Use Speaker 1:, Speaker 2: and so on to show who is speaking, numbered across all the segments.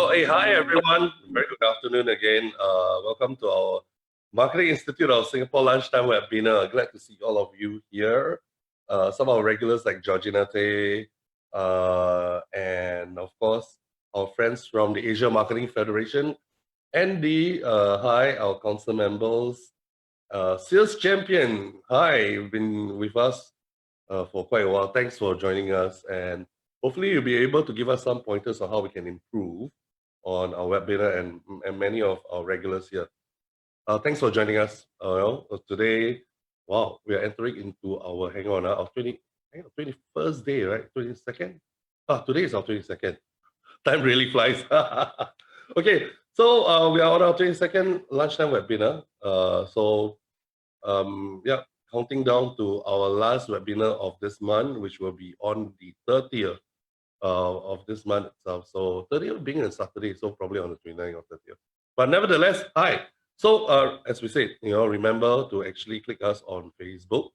Speaker 1: So, hey, hi everyone. Very good afternoon again. Welcome to our Marketing Institute of Singapore Lunchtime webinar. Glad to see all of you here. Some of our regulars like Georgina Tay, and of course, our friends from the Asia Marketing Federation. Andy, hi, our council members. Sales Champion, hi, you've been with us for quite a while. Thanks for joining us. And hopefully you'll be able to give us some pointers on how we can improve on our webinar and many of our regulars here. Thanks for joining us. Today, wow, we are entering into our, our 21st day, right? 22nd? Today is our 22nd. Time really flies. Okay, so we are on our 22nd lunchtime webinar. Yeah, counting down to our last webinar of this month, which will be on the 30th of this month itself. So 30th being a Saturday, so probably on the 29th or 30th. But nevertheless, hi. So as we said, remember to actually click us on Facebook.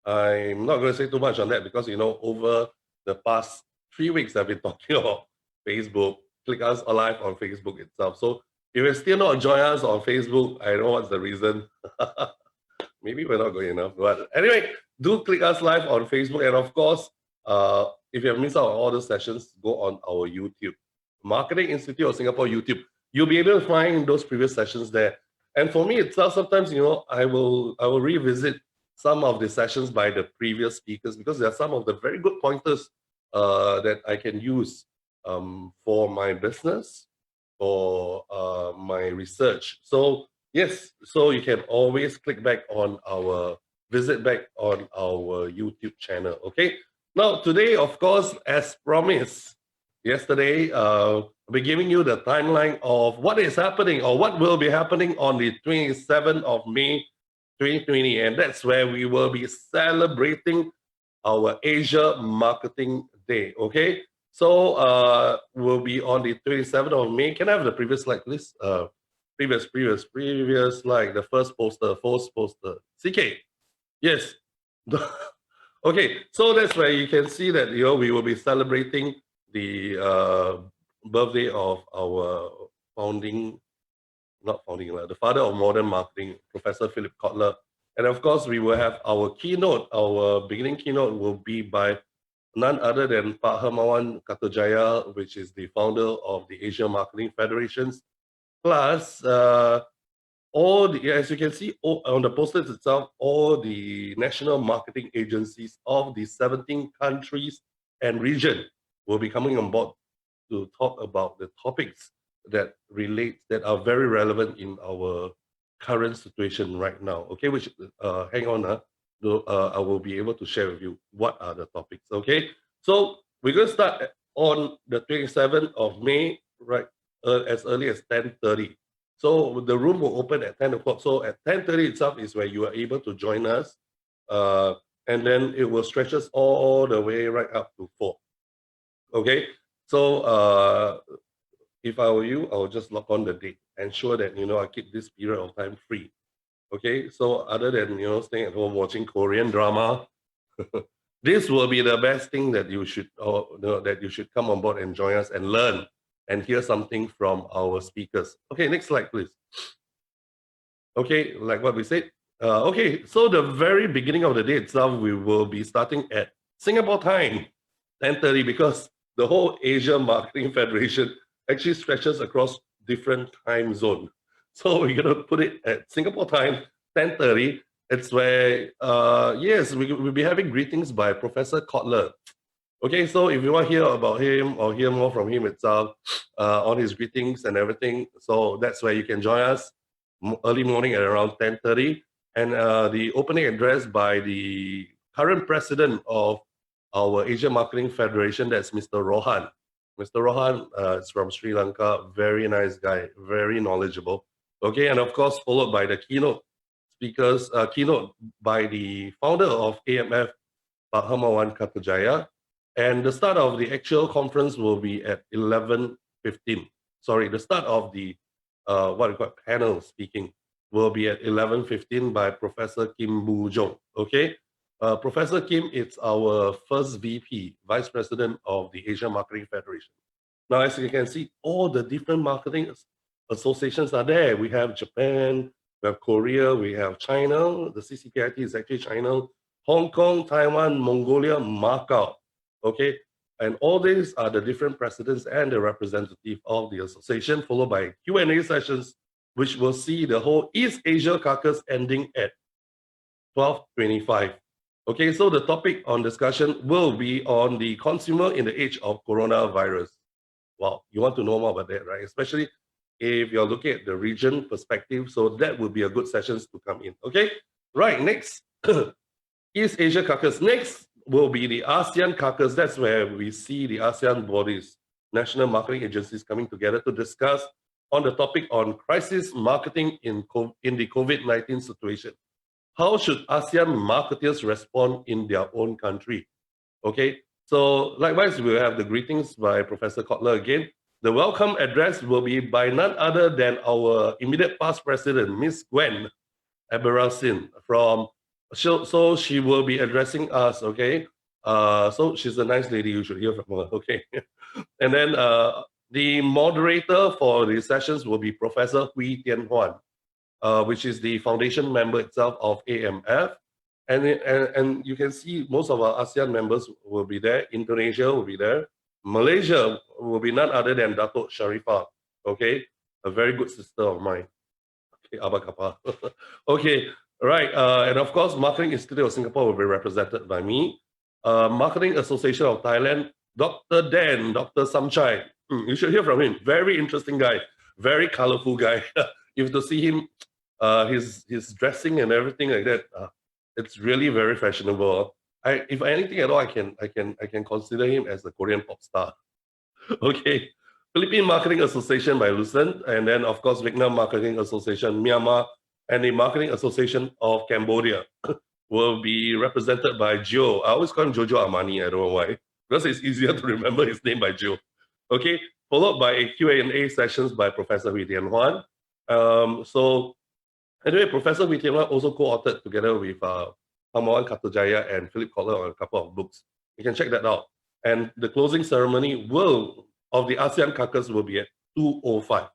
Speaker 1: I'm not going to say too much on that because, over the past 3 weeks, I've been talking about Facebook. Click us live on Facebook itself. So if you're still not joining us on Facebook, I don't know what's the reason. Maybe we're not going enough. But anyway, do click us live on Facebook. And of course, if you have missed out on all the sessions, go on our YouTube. Marketing Institute of Singapore YouTube. You'll be able to find those previous sessions there. And for me itself, sometimes, I will revisit some of the sessions by the previous speakers because there are some of the very good pointers that I can use for my business, for my research. So yes, so you can always click back on visit back on our YouTube channel, okay? Now, today, of course, as promised, yesterday, I'll be giving you the timeline of what is happening or what will be happening on the 27th of May, 2020, and that's where we will be celebrating our Asia Marketing Day, okay? So we'll be on the 27th of May. Can I have the previous slide, please? Previous slide, the first poster. CK, yes. Okay, so that's where you can see that, we will be celebrating the birthday of our the father of modern marketing, Professor Philip Kotler. And of course, we will have our keynote. Our beginning keynote will be by none other than Pak Hermawan Kartajaya, which is the founder of the Asia Marketing Federations. Plus, as you can see on the posters itself, all the national marketing agencies of the 17 countries and region will be coming on board to talk about the topics that are very relevant in our current situation right now. Okay, which hang on, I will be able to share with you what are the topics. Okay, so we're going to start on the 27th of May, right, as early as 10:30. So the room will open at 10 o'clock. So at 10:30 itself is where you are able to join us. And then it will stretch us all the way right up to 4. Okay, so if I were you, I would just log on the date, ensure that, I keep this period of time free. Okay, so other than, staying at home watching Korean drama, this will be the best thing that you should come on board and join us and learn and hear something from our speakers. Okay, next slide, please. Okay, like what we said. Okay, so the very beginning of the day itself, we will be starting at Singapore time, 10:30, because the whole Asia Marketing Federation actually stretches across different time zones. So we're going to put it at Singapore time, 10:30. It's where, yes, we'll be having greetings by Professor Kotler. Okay, so if you want to hear about him or hear more from him itself, on his greetings and everything, so that's where you can join us early morning at around 10:30. And the opening address by the current president of our Asia Marketing Federation, that's Mr. Rohan. Mr. Rohan is from Sri Lanka, very nice guy, very knowledgeable. Okay, and of course, followed by the keynote speakers, keynote by the founder of AMF, Pak Hermawan Kartajaya. And the start of the actual conference will be at 11:15. Sorry, the start of the panel speaking will be at 11:15 by Professor Kim Boo Jong. Okay, Professor Kim is our first VP, Vice President of the Asia Marketing Federation. Now, as you can see, all the different marketing associations are there. We have Japan, we have Korea, we have China. The CCPIT is actually China, Hong Kong, Taiwan, Mongolia, Macau. Okay, and all these are the different presidents and the representative of the association, followed by Q&A sessions, which will see the whole East Asia caucus ending at 12:25. Okay, so the topic on discussion will be on the consumer in the age of coronavirus. Wow, you want to know more about that, right? Especially if you're looking at the region perspective. So that would be a good sessions to come in. Okay, right, next, East Asia caucus. Next will be the ASEAN caucus. That's where we see the ASEAN bodies, national marketing agencies coming together to discuss on the topic on crisis marketing in the COVID-19 situation. How should ASEAN marketers respond in their own country? Okay, so likewise, we'll have the greetings by Professor Kotler again. The welcome address will be by none other than our immediate past president, Miss Gwen Aberasin from, so she will be addressing us, okay? So she's a nice lady, you should hear from her, okay? And then the moderator for the sessions will be Professor Hui Tian Huan, which is the foundation member itself of AMF. And you can see most of our ASEAN members will be there. Indonesia will be there. Malaysia will be none other than Datuk Sharifah, okay? A very good sister of mine. Okay, Abba Kappa. Okay, right. And of course, Marketing Institute of Singapore will be represented by me. Marketing Association of Thailand, Dr. Dan, Dr. Samchai. You should hear from him. Very interesting guy. Very colorful guy. You have to see him, his dressing and everything like that. It's really very fashionable. If anything at all, I can consider him as a Korean pop star. Okay. Philippine Marketing Association by Lucent, and then of course Vietnam Marketing Association, Myanmar, and the Marketing Association of Cambodia will be represented by Joe. I always call him Jojo Armani, I don't know why, because it's easier to remember his name by Joe. Okay, followed by a Q&A sessions by Professor Hui Tian Huan. So anyway, Professor Hui Tian Huan also co-authored together with Hamawan Kartajaya and Philip Kotler on a couple of books. You can check that out. And the closing ceremony of the ASEAN caucus will be at 2:05.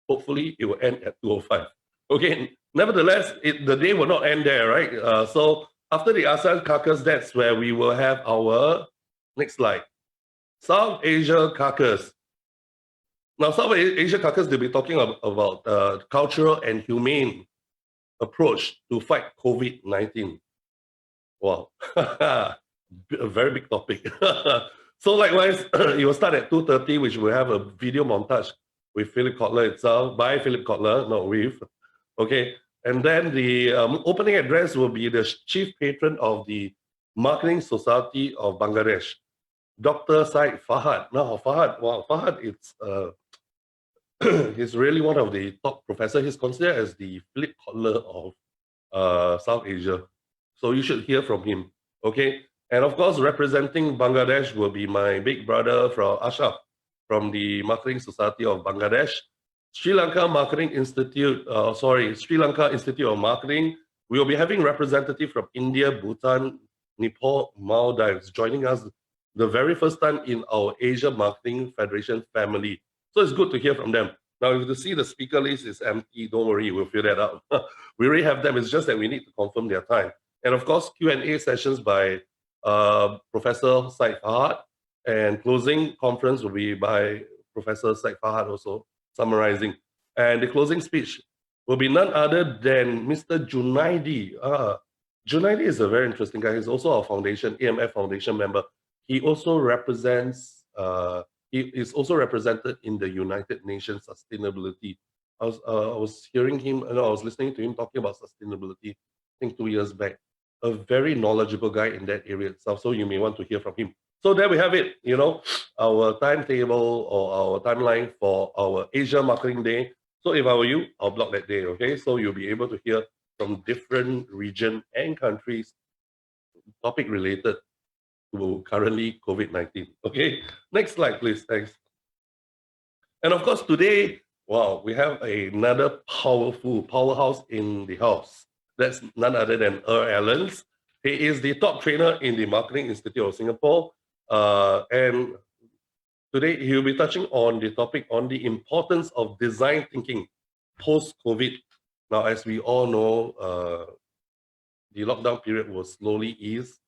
Speaker 1: Hopefully, it will end at 2:05. Okay. Nevertheless, the day will not end there, right? So after the ASEAN caucus, that's where we will have our next slide. South Asia caucus. Now, South Asia caucus, they'll be talking about cultural and humane approach to fight COVID-19. Wow, a very big topic. So likewise, it will start at 2:30, which will have a video montage with Philip Kotler itself, by Philip Kotler, not with. Okay, and then the opening address will be the chief patron of the Marketing Society of Bangladesh, Dr. Said Fahad. Now, Fahad, wow, Fahad, he's really one of the top professors. He's considered as the Philip Kotler of South Asia. So you should hear from him, okay? And of course, representing Bangladesh will be my big brother from Ashraf, from the Marketing Society of Bangladesh. Sri Lanka Marketing Institute, Sri Lanka Institute of Marketing. We will be having representative from India, Bhutan, Nepal, Maldives joining us the very first time in our Asia Marketing Federation family. So it's good to hear from them. Now, if you see the speaker list is empty, don't worry, we'll fill that out. We already have them, it's just that we need to confirm their time. And of course, Q&A sessions by Professor Said Fahad, and closing conference will be by Professor Said Fahad also, summarizing. And the closing speech will be none other than Mr. Junaidi. Junaidi is a very interesting guy. He's also a foundation, AMF Foundation member. He also represents, he is also represented in the United Nations Sustainability. I was hearing him, I was listening to him talking about sustainability, I think 2 years back. A very knowledgeable guy in that area itself, so you may want to hear from him. So there we have it, our timetable or our timeline for our Asia Marketing Day. So if I were you, I'll block that day, okay? So you'll be able to hear from different regions and countries, topic related to currently COVID-19, okay? Next slide, please, thanks. And of course, today, wow, we have another powerhouse in the house. That's none other than Earl Allan. He is the top trainer in the Marketing Institute of Singapore. And Today, he'll be touching on the topic on the importance of design thinking post-COVID. Now, as we all know, the lockdown period will slowly ease,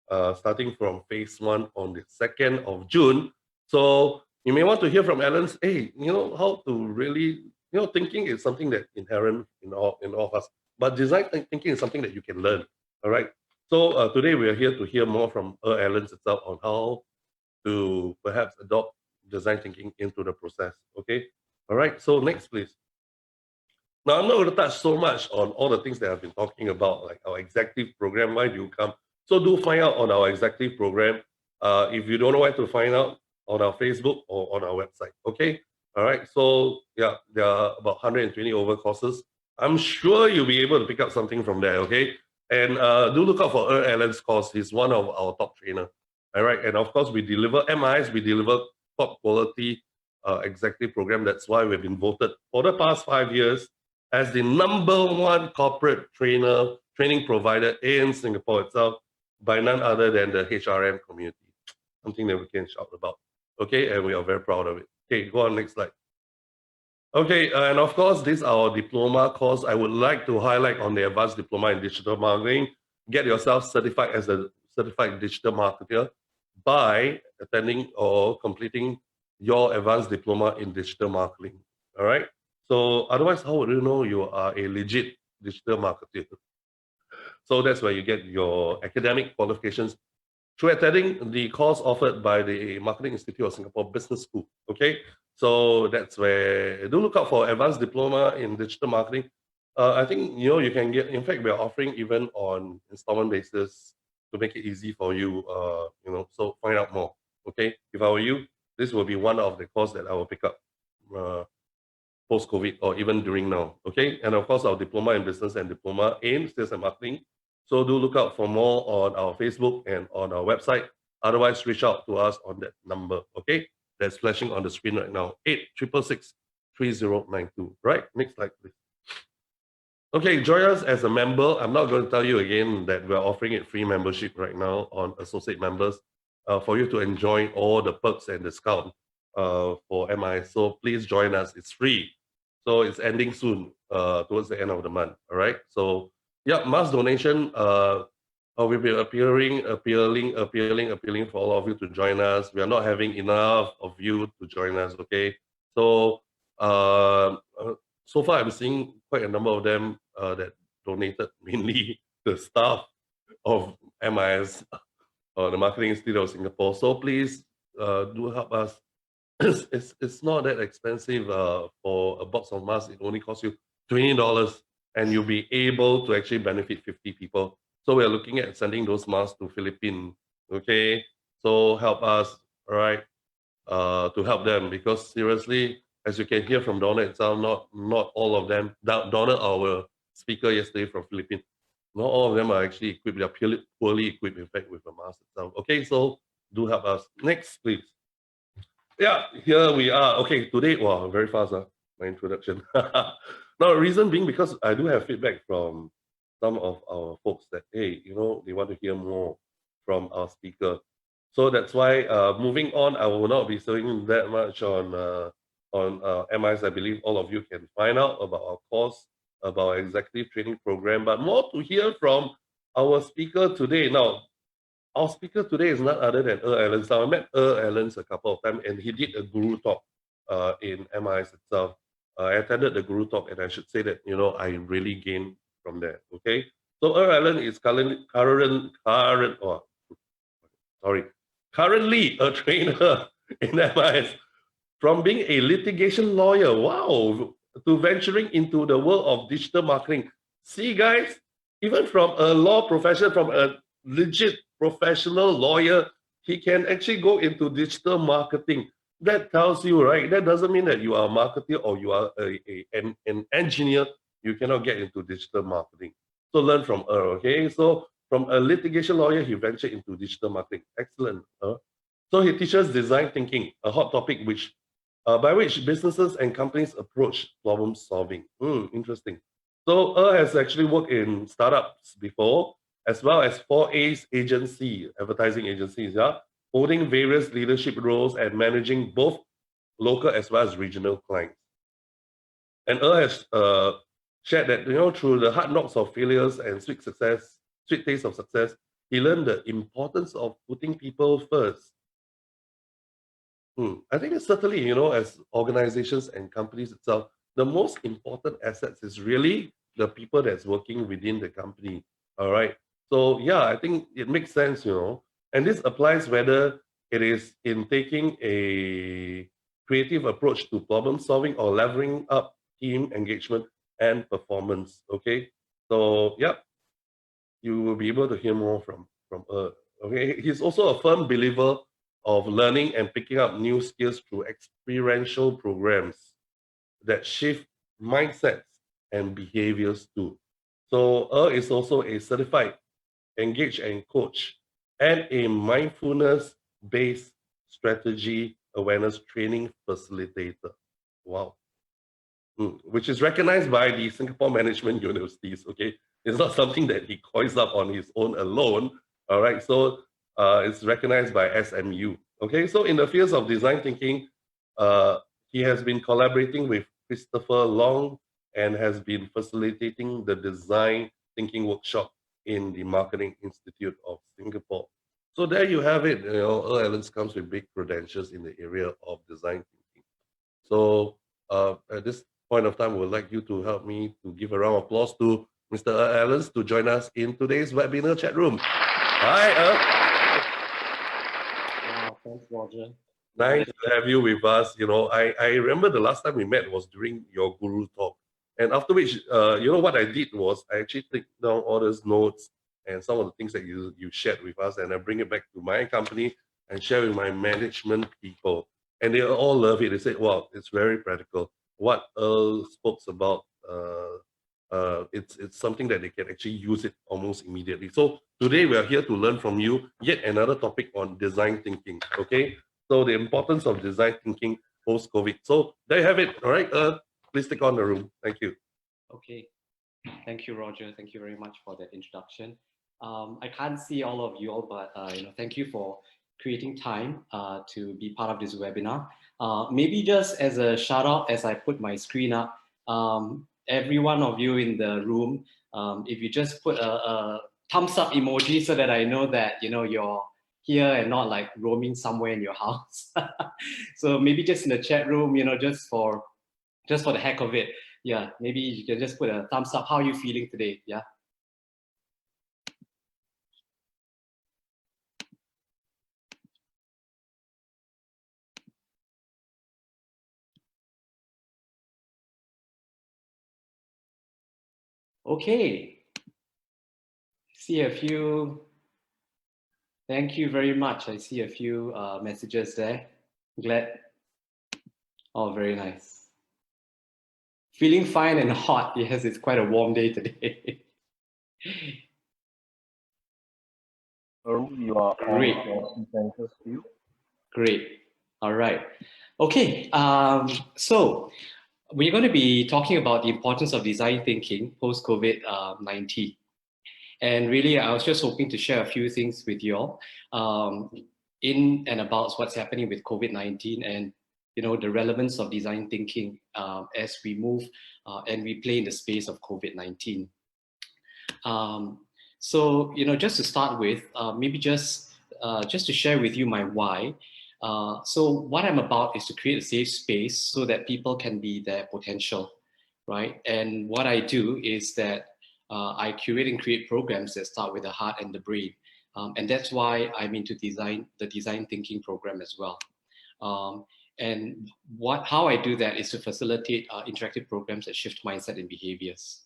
Speaker 1: starting from phase 1 on the 2nd of June. So you may want to hear from Alan's, hey, how to really, thinking is something that inherent in all of us, but design thinking is something that you can learn. All right. So today we are here to hear more from Earl Allan itself on how to perhaps adopt design thinking into the process. Okay. All right. So next, please. Now, I'm not going to touch so much on all the things that I've been talking about, like our executive program. Why do you come? So do find out on our executive program. If you don't know where to find out, on our Facebook or on our website. Okay. All right. So yeah, there are about 120 over courses. I'm sure you'll be able to pick up something from there. Okay. And do look out for Earl Allan's course. He's one of our top trainer. All right. And of course, we deliver MIs. We deliver top quality executive program. That's why we've been voted for the past 5 years as the #1 corporate training provider in Singapore itself by none other than the HRM community. Something that we can shout about. Okay, and we are very proud of it. Okay, go on next slide. Okay, and of course, this is our diploma course. I would like to highlight on the advanced diploma in digital marketing. Get yourself certified as a certified digital marketer by attending or completing your advanced diploma in digital marketing. All right. So otherwise, how would you know you are a legit digital marketer? So that's where you get your academic qualifications through attending the course offered by the Marketing Institute of Singapore Business School. Okay, so that's where do look out for advanced diploma in digital marketing. I think you can get. In fact, we are offering even on installment basis to make it easy for you. So find out more. Okay, if I were you, this will be one of the course that I will pick up post-COVID or even during now. Okay, and of course our diploma in business and diploma in sales and marketing. So do look out for more on our Facebook and on our website. Otherwise, reach out to us on that number. Okay, that's flashing on the screen right now. 866-3092. Right. Next slide, please. Okay, join us as a member. I'm not going to tell you again that we're offering it free membership right now on associate members for you to enjoy all the perks and discount for MI. So please join us. It's free. So it's ending soon, towards the end of the month. All right. So yeah, mass donation. We'll be appealing for all of you to join us. We are not having enough of you to join us. Okay. So so far I'm seeing quite a number of them that donated, mainly the staff of MIS or the Marketing Institute of Singapore. So please do help us. It's not that expensive for a box of masks. It only costs you $20 and you'll be able to actually benefit 50 people. So we're looking at sending those masks to Philippines. Okay, so help us, all right, to help them, because seriously, as you can hear from Donna itself, not all of them. Donna, our speaker yesterday from Philippines, not all of them are actually equipped. They're poorly equipped, in fact, with the mask itself. Okay, so do help us. Next, please. Yeah, here we are. Okay, today, wow, very fast, my introduction. Now, the reason being because I do have feedback from some of our folks that, hey, they want to hear more from our speaker. So that's why, moving on, I will not be saying that much on MIs. I believe all of you can find out about our course, about our executive training program, but more to hear from our speaker today. Now, our speaker today is none other than Earl Allan. So I met Earl Allan a couple of times, and he did a guru talk in MIS itself. I attended the guru talk, and I should say that I really gained from there. Okay, so Earl Allan is currently a trainer in MIS. From being a litigation lawyer, wow, to venturing into the world of digital marketing. See, guys, even from a law profession, from a legit professional lawyer, he can actually go into digital marketing. That tells you, right? That doesn't mean that you are a marketer or you are an engineer. You cannot get into digital marketing. So learn from Earl, okay? So from a litigation lawyer, he ventured into digital marketing. Excellent. So he teaches design thinking, a hot topic by which businesses and companies approach problem solving. Interesting. So Earl has actually worked in startups before, as well as 4A's agency, advertising agencies, yeah, holding various leadership roles and managing both local as well as regional clients. And Earl has shared that, through the hard knocks of failures and sweet taste of success, he learned the importance of putting people first. I think it's certainly, as organizations and companies itself, the most important assets is really the people that's working within the company. All right. So yeah, I think it makes sense, and this applies whether it is in taking a creative approach to problem solving or leveling up team engagement and performance. Okay. So yeah, you will be able to hear more from okay. He's also a firm believer of learning and picking up new skills through experiential programs that shift mindsets and behaviors too. So is also a certified engage and coach and a mindfulness-based strategy awareness training facilitator. Wow. Which is recognized by the Singapore Management Universities. Okay, it's not something that he coins up on his own alone. All right, so it's recognized by SMU. Okay, so in the fields of design thinking, he has been collaborating with Christopher Long and has been facilitating the design thinking workshop in the Marketing Institute of Singapore. So there you have it. Earl Allan comes with big credentials in the area of design thinking. So at this point of time, I would like you to help me to give a round of applause to Mr. Earl Allan to join us in today's webinar chat room. Hi, Earl.
Speaker 2: Wow, thanks, Roger.
Speaker 1: Nice to have you with us. I remember the last time we met was during your guru talk. And after which, what I did was I actually took down all those notes and some of the things that you shared with us, and I bring it back to my company and share with my management people. And they all love it. They say, wow, it's very practical. What Earl spoke about, it's something that they can actually use it almost immediately. So today we are here to learn from you yet another topic on design thinking. Okay, so the importance of design thinking post-COVID. So there you have it. All right, please take on the room. Thank you.
Speaker 2: Okay, thank you, Roger. Thank you very much for that introduction. I can't see all of you all, but thank you for creating time to be part of this webinar. Maybe just as a shout out, as I put my screen up, every one of you in the room, if you just put a thumbs up emoji so that I know that you're here and not like roaming somewhere in your house. So maybe just in the chat room, just for the heck of it, yeah, maybe you can just put a thumbs up. How are you feeling today? Yeah. Okay. See a few. Thank you very much. I see a few messages there. Glad. Oh, very nice. Feeling fine and hot. Yes, it's quite a warm day today.
Speaker 3: You are
Speaker 2: great. Great. All right. Okay. So we're going to be talking about the importance of design thinking post COVID-19. And really, I was just hoping to share a few things with you all in and about what's happening with COVID-19 and the relevance of design thinking as we move and we play in the space of COVID-19. So just to start with, maybe just to share with you my why. So what I'm about is to create a safe space so that people can be their potential, right? And what I do is that I curate and create programs that start with the heart and the brain. And that's why I'm into the design thinking program as well. And how I do that is to facilitate interactive programs that shift mindset and behaviors.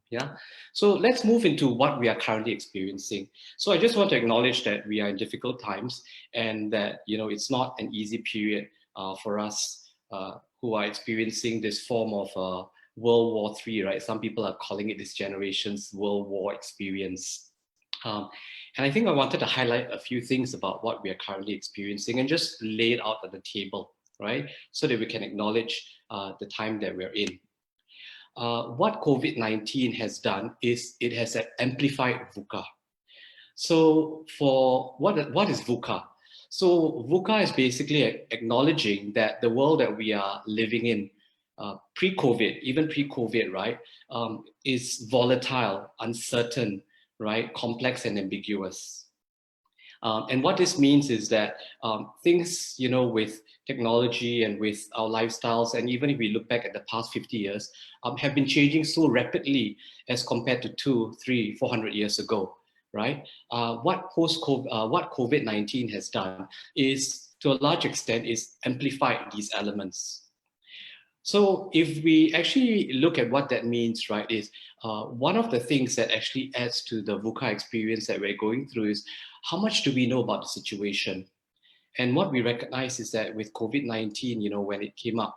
Speaker 2: Yeah. So let's move into what we are currently experiencing. So I just want to acknowledge that we are in difficult times and that, it's not an easy period for us who are experiencing this form of World War III, right? Some people are calling it this generation's World War experience. And I think I wanted to highlight a few things about what we are currently experiencing and just lay it out on the table, right? So that we can acknowledge the time that we're in. What COVID-19 has done is it has amplified VUCA. So for what is VUCA? So VUCA is basically acknowledging that the world that we are living in pre-COVID, even pre-COVID, right, is volatile, uncertain, right, complex and ambiguous. And what this means is that things, with technology and with our lifestyles, and even if we look back at the past 50 years, have been changing so rapidly as compared to 200, 300, 400 years ago, right? What COVID-19 has done is, to a large extent, is amplified these elements. So if we actually look at what that means, right, is one of the things that actually adds to the VUCA experience that we're going through is how much do we know about the situation? And what we recognize is that with COVID-19, when it came up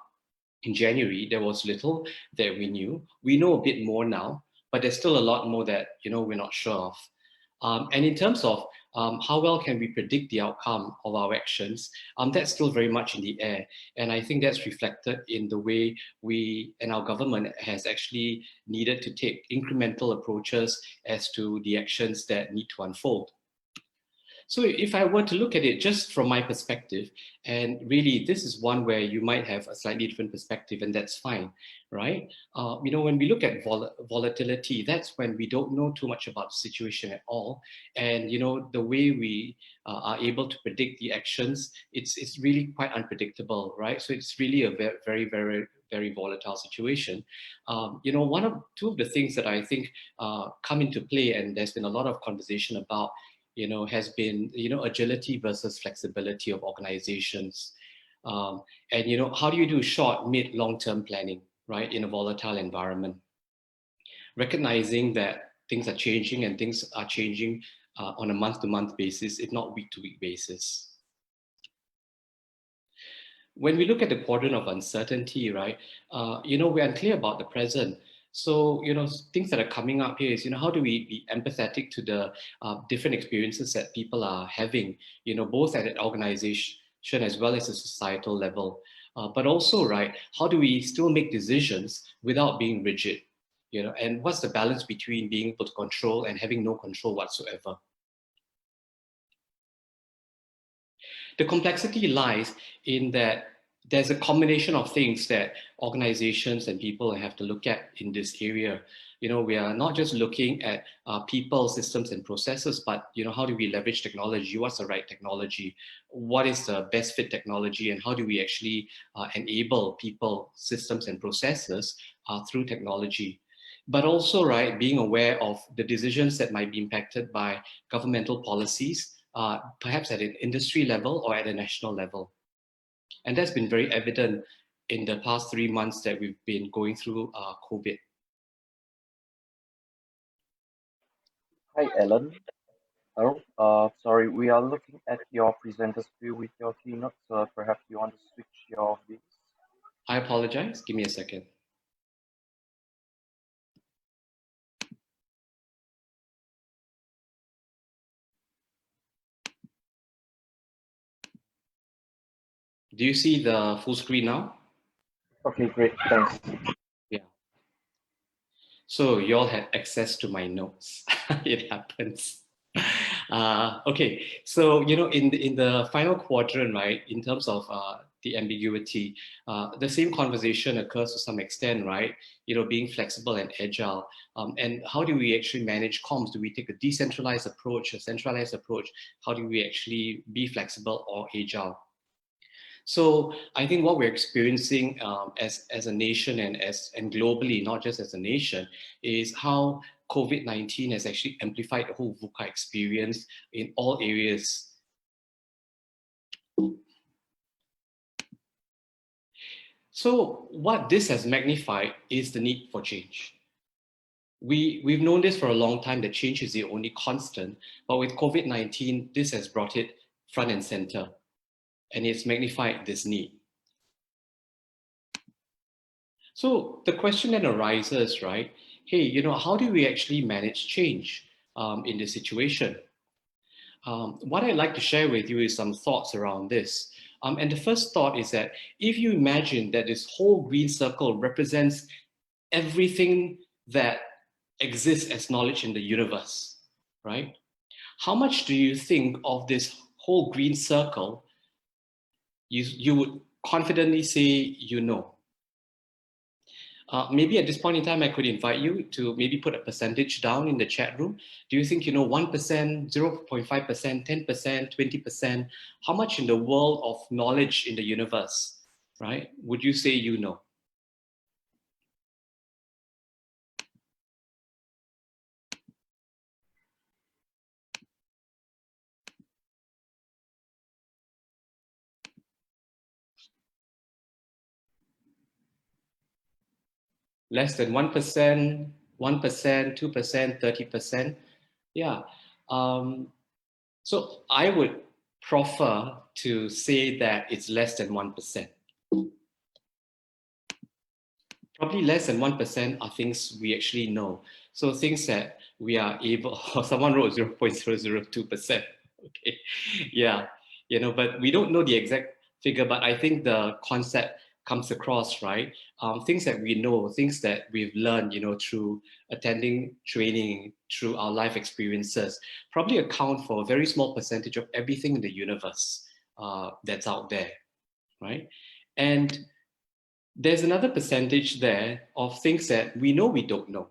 Speaker 2: in January, there was little that we knew. We know a bit more now, but there's still a lot more that, we're not sure of. And in terms of how well can we predict the outcome of our actions, that's still very much in the air. And I think that's reflected in the way we and our government has actually needed to take incremental approaches as to the actions that need to unfold. So if I were to look at it just from my perspective, and really this is one where you might have a slightly different perspective, and that's fine, right? When we look at volatility, that's when we don't know too much about the situation at all. And, the way we are able to predict the actions, it's really quite unpredictable, right? So it's really a very, very, very, very volatile situation. Two of the things that I think come into play, and there's been a lot of conversation about, has been, agility versus flexibility of organizations. And, how do you do short, mid, long-term planning, right, in a volatile environment? Recognizing that things are changing and things are changing on a month-to-month basis, if not week-to-week basis. When we look at the quadrant of uncertainty, right, we're unclear about the present. So, things that are coming up here is, how do we be empathetic to the different experiences that people are having, both at an organization as well as a societal level. But also, right, how do we still make decisions without being rigid? And what's the balance between being able to control and having no control whatsoever? The complexity lies in that there's a combination of things that organizations and people have to look at in this area. We are not just looking at people, systems, and processes, but how do we leverage technology? What's the right technology? What is the best fit technology? And how do we actually enable people, systems, and processes through technology? But also, right, being aware of the decisions that might be impacted by governmental policies, perhaps at an industry level or at a national level. And that's been very evident in the past 3 months that we've been going through COVID.
Speaker 3: Hi, Ellen. Sorry, we are looking at your presenter's view with your keynote, so perhaps you want to switch your views.
Speaker 2: I apologize. Give me a second. Do you see the full screen now?
Speaker 3: Okay, great. Thanks.
Speaker 2: Yeah. So you all had access to my notes. It happens. Okay, so in the final quadrant, right, in terms of the ambiguity, the same conversation occurs to some extent, right? Being flexible and agile, and how do we actually manage comms? Do we take a decentralized approach, a centralized approach? How do we actually be flexible or agile? So I think what we're experiencing as a nation and globally, not just as a nation, is how COVID-19 has actually amplified the whole VUCA experience in all areas. So what this has magnified is the need for change. We've known this for a long time, that change is the only constant, but with COVID-19, this has brought it front and center, and it's magnified this need. So the question then arises, right? Hey, how do we actually manage change in this situation? What I'd like to share with you is some thoughts around this. And the first thought is that if you imagine that this whole green circle represents everything that exists as knowledge in the universe, right? How much do you think of this whole green circle, you would confidently say you know. Maybe at this point in time, I could invite you to maybe put a percentage down in the chat room. Do you think you know 1%, 0.5%, 10%, 20%? How much in the world of knowledge in the universe, right, would you say you know? Less than 1%, 1%, 2%, 30%. Yeah. So I would prefer to say that it's less than 1%. Probably less than 1% are things we actually know. So things that we are able, or someone wrote 0.002%. Okay. Yeah. But we don't know the exact figure, but I think the concept comes across, right? Things that we know, things that we've learned, through attending training, through our life experiences, probably account for a very small percentage of everything in the universe that's out there, right? And there's another percentage there of things that we know we don't know.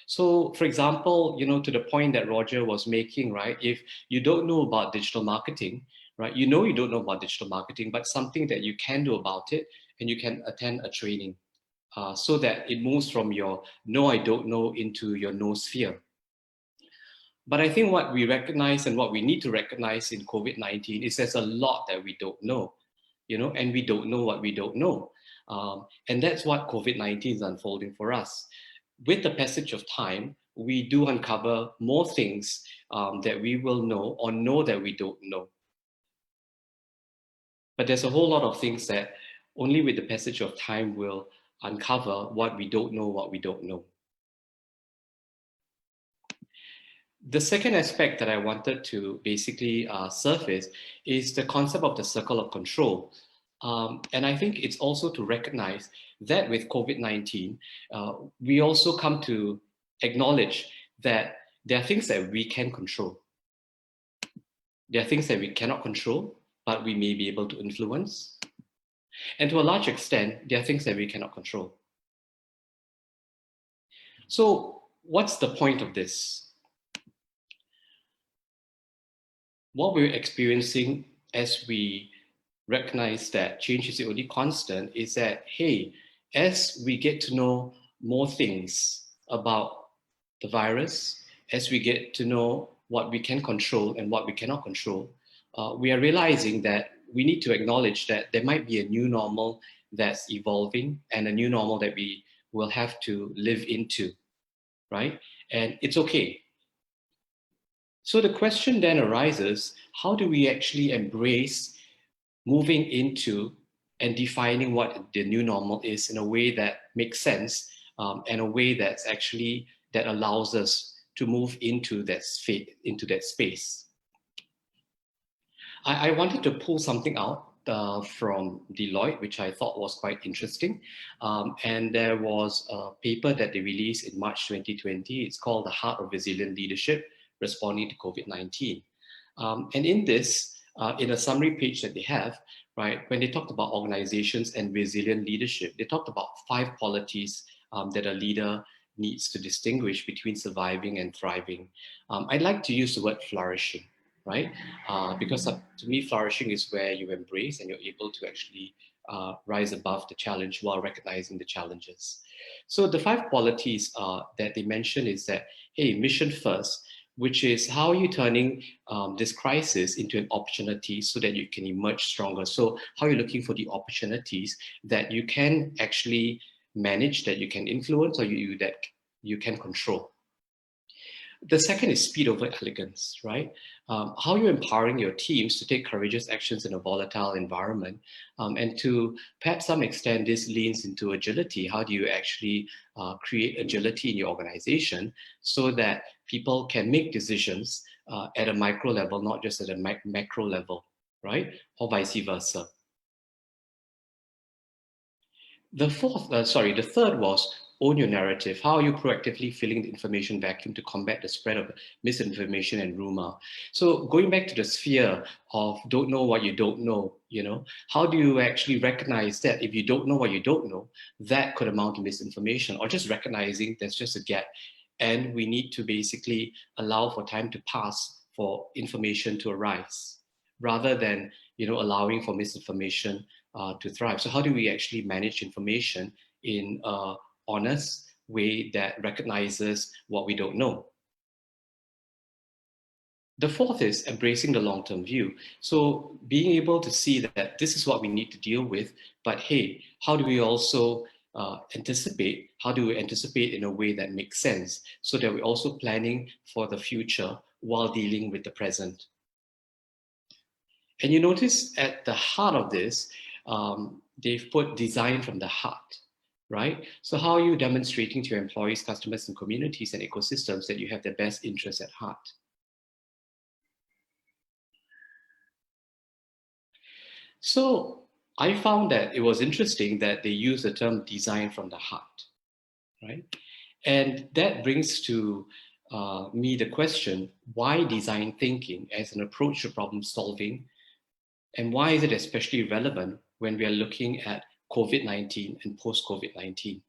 Speaker 2: So for example, to the point that Roger was making, right? If you don't know about digital marketing, right? You don't know about digital marketing, but something that you can do about it, and you can attend a training so that it moves from your no, I don't know into your no sphere. But I think what we recognize and what we need to recognize in COVID-19 is there's a lot that we don't know, and we don't know what we don't know. And that's what COVID-19 is unfolding for us. With the passage of time, we do uncover more things that we will know or know that we don't know. But there's a whole lot of things that only with the passage of time will uncover what we don't know. The second aspect that I wanted to basically surface is the concept of the circle of control. And I think it's also to recognize that with COVID-19, we also come to acknowledge that there are things that we can control. There are things that we cannot control, but we may be able to influence. And to a large extent, there are things that we cannot control. So what's the point of this? What we're experiencing as we recognize that change is the only constant is that, hey, as we get to know more things about the virus, as we get to know what we can control and what we cannot control, we are realizing that we need to acknowledge that there might be a new normal that's evolving and a new normal that we will have to live into, right? And it's okay. So the question then arises, how do we actually embrace moving into and defining what the new normal is in a way that makes sense and a way that's actually, that allows us to move into that space. I wanted to pull something out from Deloitte, which I thought was quite interesting. And there was a paper that they released in March 2020. It's called The Heart of Resilient Leadership, Responding to COVID-19. And in this, in a summary page that they have, right, when they talked about organizations and resilient leadership, they talked about 5 qualities that a leader needs to distinguish between surviving and thriving. I'd like to use the word flourishing, right? Because to me, flourishing is where you embrace and you're able to actually rise above the challenge while recognizing the challenges. So the 5 qualities that they mention is that, hey, mission first, which is how are you turning this crisis into an opportunity so that you can emerge stronger? So how are you looking for the opportunities that you can actually manage, that you can influence, or that you can control? The second is speed over elegance, right? How are you empowering your teams to take courageous actions in a volatile environment? And to perhaps some extent, this leans into agility. How do you actually create agility in your organization so that people can make decisions at a micro level, not just at a macro level, right? Or vice versa. The third was own your narrative? How are you proactively filling the information vacuum to combat the spread of misinformation and rumor? So going back to the sphere of don't know what you don't know, how do you actually recognize that if you don't know what you don't know, that could amount to misinformation, or just recognizing there's just a gap and we need to basically allow for time to pass for information to arise rather than allowing for misinformation to thrive. So how do we actually manage information in an honest way that recognizes what we don't know? The fourth is embracing the long-term view. So being able to see that this is what we need to deal with, but hey, how do we also anticipate? How do we anticipate in a way that makes sense so that we're also planning for the future while dealing with the present? And you notice at the heart of this, they've put design from the heart, right? So how are you demonstrating to your employees, customers, and communities and ecosystems that you have their best interests at heart? So I found that it was interesting that they use the term design from the heart, right? And that brings to me the question, why design thinking as an approach to problem solving? And why is it especially relevant when we are looking at COVID-19 and post-COVID-19,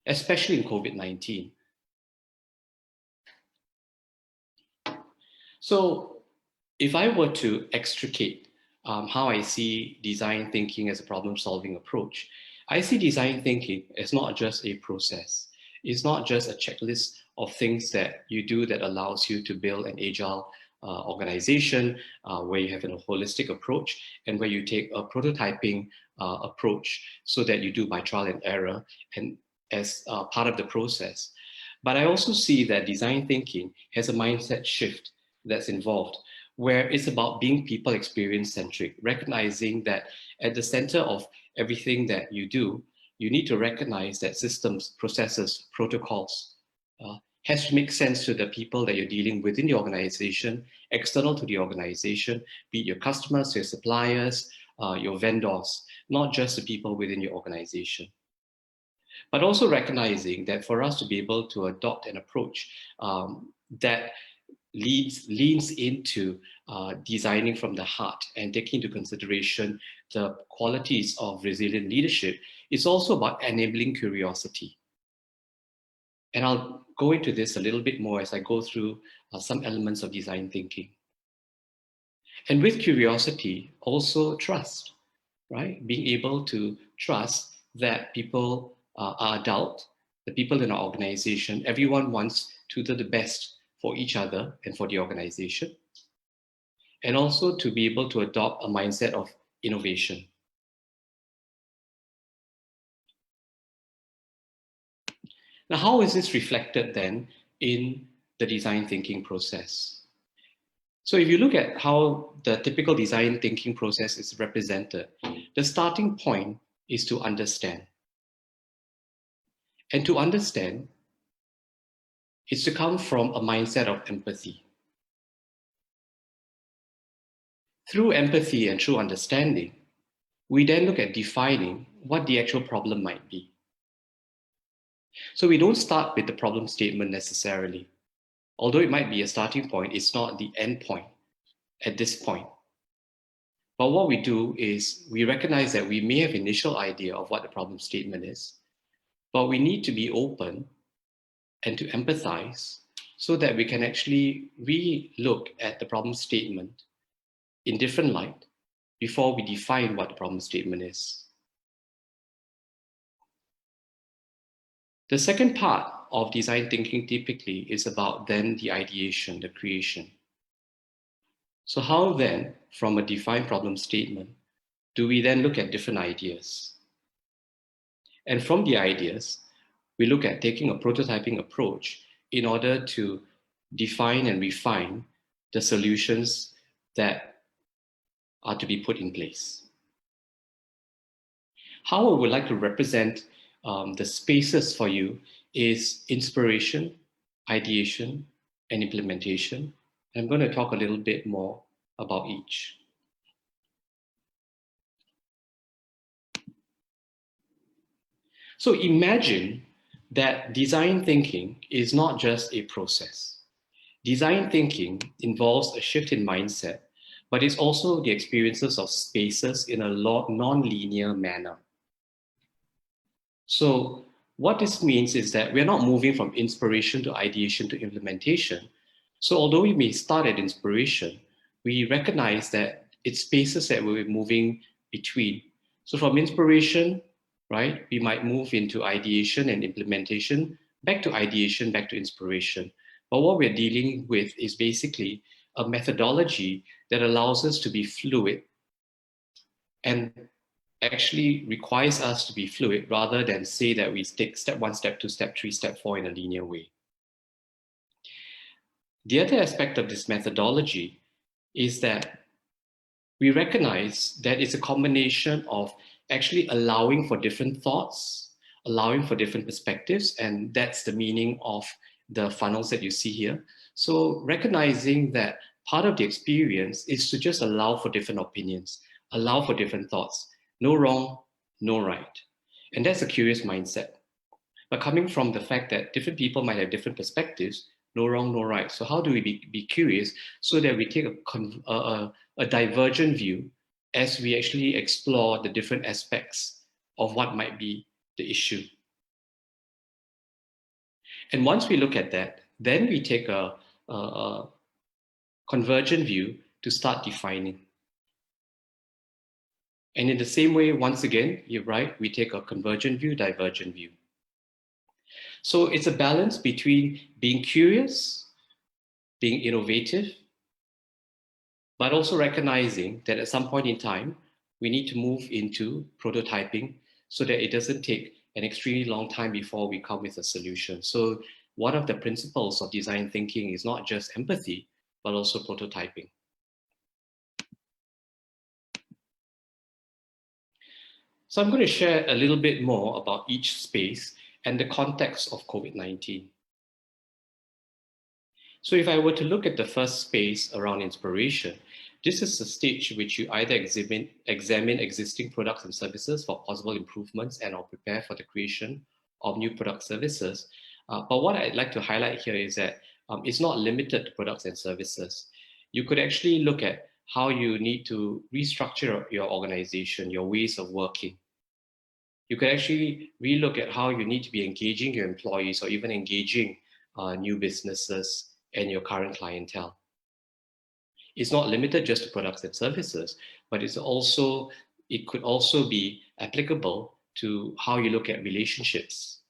Speaker 2: especially in COVID-19? So if I were to extricate how I see design thinking as a problem-solving approach, I see design thinking as not just a process. It's not just a checklist of things that you do that allows you to build an agile organization where you have a holistic approach and where you take a prototyping approach so that you do by trial and error and as part of the process. But I also see that design thinking has a mindset shift that's involved, where it's about being people experience centric, recognizing that at the center of everything that you do, you need to recognize that systems, processes, protocols has to make sense to the people that you're dealing with in the organization, external to the organization, be it your customers, your suppliers, your vendors, not just the people within your organization. But also recognizing that for us to be able to adopt an approach that leans into designing from the heart and taking into consideration the qualities of resilient leadership, is also about enabling curiosity. And I'll go into this a little bit more as I go through some elements of design thinking. And with curiosity, also trust, right? Being able to trust that people are adult, the people in our organization, everyone wants to do the best for each other and for the organization. And also to be able to adopt a mindset of innovation. Now, how is this reflected then in the design thinking process? So if you look at how the typical design thinking process is represented, the starting point is to understand. And to understand is to come from a mindset of empathy. Through empathy and through understanding, we then look at defining what the actual problem might be. So we don't start with the problem statement necessarily. Although it might be a starting point, it's not the end point at this point. But what we do is we recognize that we may have initial idea of what the problem statement is, but we need to be open and to empathize so that we can actually re-look at the problem statement in different light before we define what the problem statement is. The second part of design thinking typically is about then the ideation, the creation. So how then, from a defined problem statement, do we then look at different ideas? And from the ideas, we look at taking a prototyping approach in order to define and refine the solutions that are to be put in place. How I would like to represent the spaces for you is inspiration, ideation, and implementation. I'm going to talk a little bit more about each. So imagine that design thinking is not just a process. Design thinking involves a shift in mindset, but it's also the experiences of spaces in a non-linear manner. So what this means is that we're not moving from inspiration to ideation to implementation. So although we may start at inspiration, we recognize that it's spaces that we're moving between. So from inspiration, right, we might move into ideation and implementation, back to ideation, back to inspiration. But what we're dealing with is basically a methodology that allows us to be fluid and actually requires us to be fluid rather than say that we take step 1, step 2, step 3, step 4 in a linear way. The other aspect of this methodology is that we recognize that it's a combination of actually allowing for different thoughts, allowing for different perspectives, and that's the meaning of the funnels that you see here. So recognizing that part of the experience is to just allow for different opinions, allow for different thoughts. No wrong, no right. And that's a curious mindset. But coming from the fact that different people might have different perspectives, no wrong, no right. So how do we be curious so that we take a divergent view as we actually explore the different aspects of what might be the issue? And once we look at that, then we take a convergent view to start defining. And in the same way, once again, you're right, we take a convergent view, divergent view. So it's a balance between being curious, being innovative, but also recognizing that at some point in time, we need to move into prototyping so that it doesn't take an extremely long time before we come with a solution. So one of the principles of design thinking is not just empathy, but also prototyping. So I'm going to share a little bit more about each space and the context of COVID-19. So if I were to look at the first space around inspiration, this is the stage in which you either examine existing products and services for possible improvements and or prepare for the creation of new product services. But what I'd like to highlight here is that it's not limited to products and services. You could actually look at how you need to restructure your organization, your ways of working. You could actually relook at how you need to be engaging your employees or even engaging new businesses and your current clientele. It's not limited just to products and services, but it could also be applicable to how you look at relationships.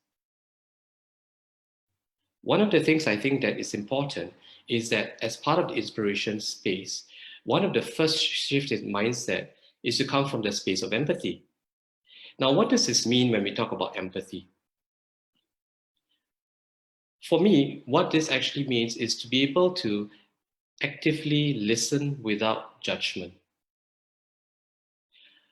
Speaker 2: One of the things I think that is important is that as part of the inspiration space, one of the first shifts in mindset is to come from the space of empathy. Now, what does this mean when we talk about empathy? For me, what this actually means is to be able to actively listen without judgment.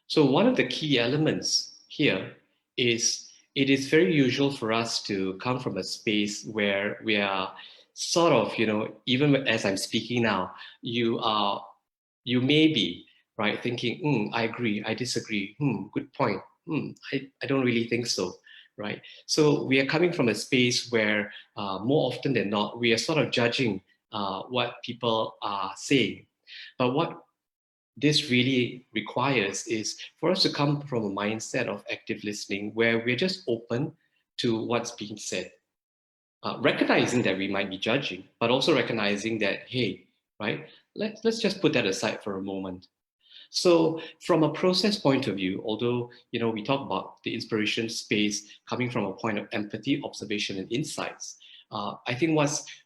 Speaker 2: So one of the key elements here is it is very usual for us to come from a space where we are sort of, even as I'm speaking now, you may be right thinking, I agree, I disagree, good point, I don't really think so, right? So we are coming from a space where more often than not, we are sort of judging what people are saying. But what this really requires is for us to come from a mindset of active listening where we're just open to what's being said. Recognizing that we might be judging, but also recognizing that, hey, right, let's just put that aside for a moment. So from a process point of view, although we talk about the inspiration space coming from a point of empathy, observation, and insights, I think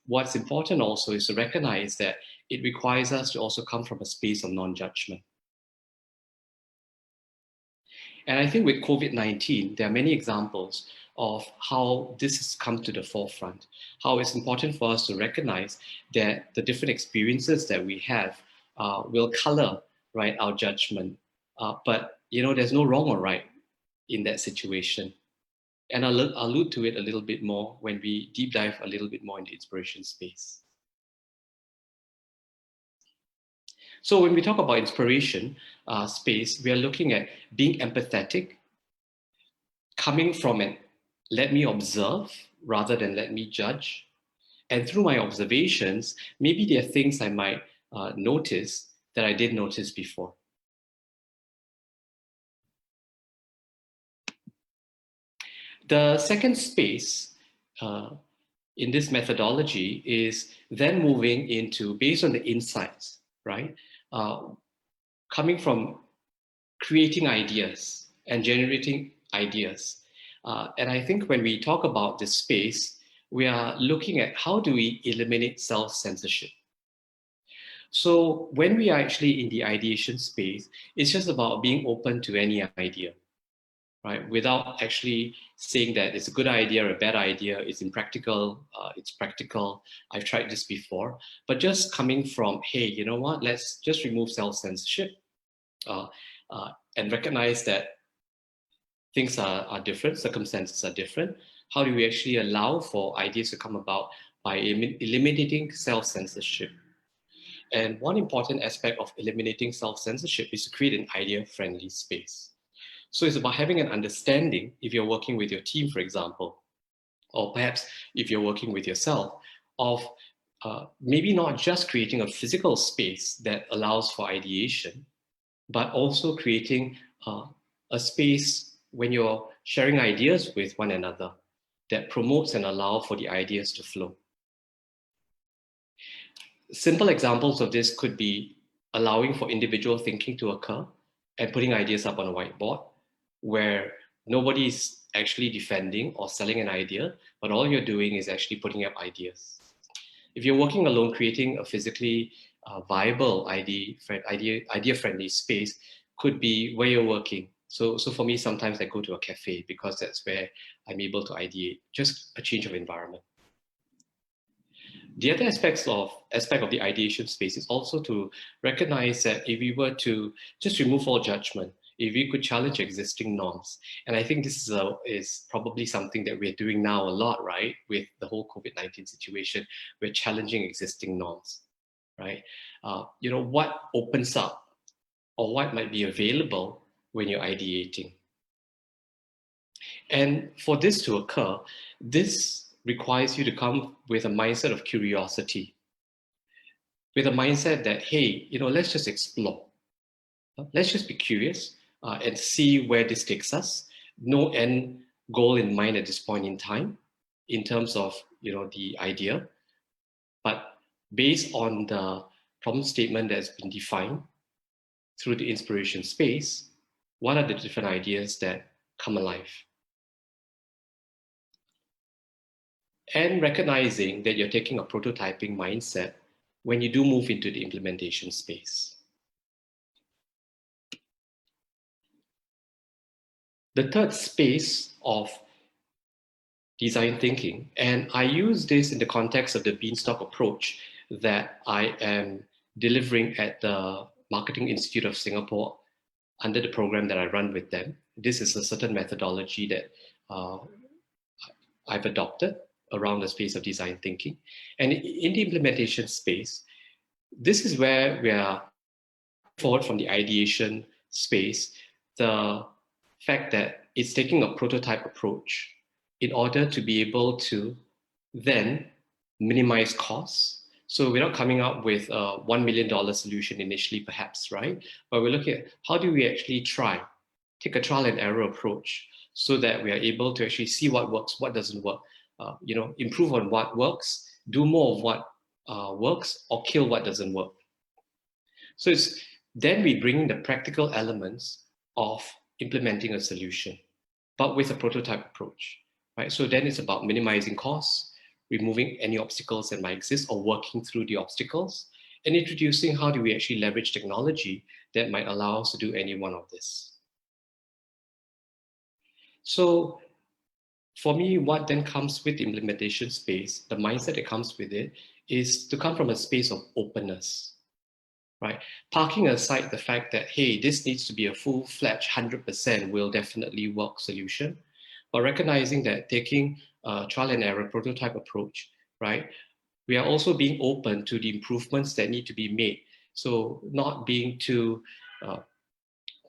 Speaker 2: what's important also is to recognize that it requires us to also come from a space of non-judgment. And I think with COVID-19, there are many examples of how this has come to the forefront, how it's important for us to recognize that the different experiences that we have will color, right, our judgment. But there's no wrong or right in that situation. And I'll allude to it a little bit more when we deep dive a little bit more in the inspiration space. So when we talk about inspiration space, we are looking at being empathetic, coming from an let me observe rather than let me judge. And through my observations, maybe there are things I might notice that I didn't notice before. The second space in this methodology is then moving into, based on the insights, right? Coming from creating ideas and generating ideas. And I think when we talk about this space, we are looking at how do we eliminate self-censorship. So when we are actually in the ideation space, it's just about being open to any idea, right? Without actually saying that it's a good idea or a bad idea, it's impractical, it's practical, I've tried this before, but just coming from, hey, you know what, let's just remove self-censorship and recognize that things are different, circumstances are different. How do we actually allow for ideas to come about by eliminating self-censorship? And one important aspect of eliminating self-censorship is to create an idea-friendly space. So it's about having an understanding, if you're working with your team, for example, or perhaps if you're working with yourself, of maybe not just creating a physical space that allows for ideation, but also creating a space when you're sharing ideas with one another that promotes and allows for the ideas to flow. Simple examples of this could be allowing for individual thinking to occur and putting ideas up on a whiteboard where nobody is actually defending or selling an idea, but all you're doing is actually putting up ideas. If you're working alone, creating a physically viable idea-friendly space could be where you're working. So for me, sometimes I go to a cafe because that's where I'm able to ideate, just a change of environment. The other aspect of the ideation space is also to recognize that if we were to just remove all judgment, if we could challenge existing norms, and I think this is probably something that we're doing now a lot, right? With the whole COVID-19 situation, we're challenging existing norms, right? You know, what opens up or what might be available when you're ideating. And for this to occur, this requires you to come with a mindset of curiosity, with a mindset that, hey, you know, let's just explore. Let's just be curious and see where this takes us. No end goal in mind at this point in time, in terms of, you know, the idea, but based on the problem statement that's been defined through the inspiration space, what are the different ideas that come alive? And recognizing that you're taking a prototyping mindset when you do move into the implementation space. The third space of design thinking, and I use this in the context of the beanstalk approach that I am delivering at the Marketing Institute of Singapore under the program that I run with them. This is a certain methodology that I've adopted around the space of design thinking. And in the implementation space, this is where we are forward from the ideation space, the fact that it's taking a prototype approach in order to be able to then minimize costs. So we're not coming up with a $1 million solution initially, perhaps, right? But we're looking at how do we actually take a trial and error approach so that we are able to actually see what works, what doesn't work, you know, improve on what works, do more of what works, or kill what doesn't work. So it's then we bring in the practical elements of implementing a solution, but with a prototype approach, right? So then it's about minimizing costs, removing any obstacles that might exist or working through the obstacles, and introducing how do we actually leverage technology that might allow us to do any one of this. So for me, what then comes with the implementation space, the mindset that comes with it, is to come from a space of openness, right? Parking aside the fact that, hey, this needs to be a full-fledged 100% will definitely work solution, but recognizing that taking a trial and error prototype approach, right? We are also being open to the improvements that need to be made. So not being too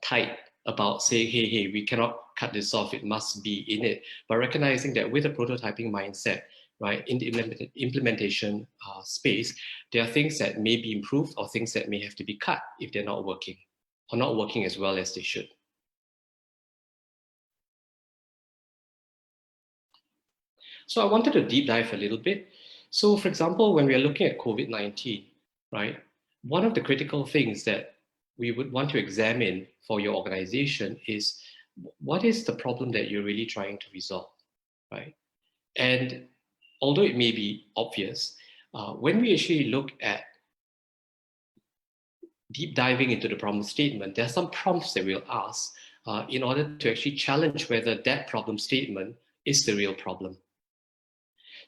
Speaker 2: tight about saying, hey, we cannot cut this off, it must be in it, but recognizing that with a prototyping mindset, right, in the implementation space, there are things that may be improved or things that may have to be cut if they're not working or not working as well as they should. So I wanted to deep dive a little bit. So for example, when we are looking at COVID-19, right, one of the critical things that we would want to examine for your organization is what is the problem that you're really trying to resolve, right? And although it may be obvious, when we actually look at deep diving into the problem statement, there are some prompts that we'll ask in order to actually challenge whether that problem statement is the real problem.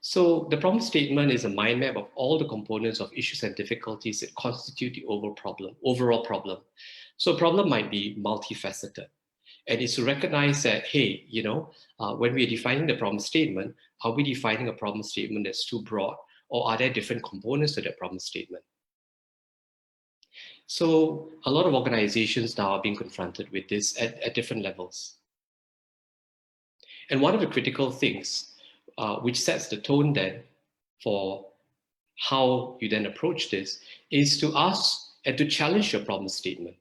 Speaker 2: So the problem statement is a mind map of all the components of issues and difficulties that constitute the overall problem. So a problem might be multifaceted. And it's to recognize that, hey, when we're defining the problem statement, are we defining a problem statement that's too broad, or are there different components to that problem statement? So a lot of organizations now are being confronted with this at different levels. And one of the critical things which sets the tone then for how you then approach this is to ask and to challenge your problem statement,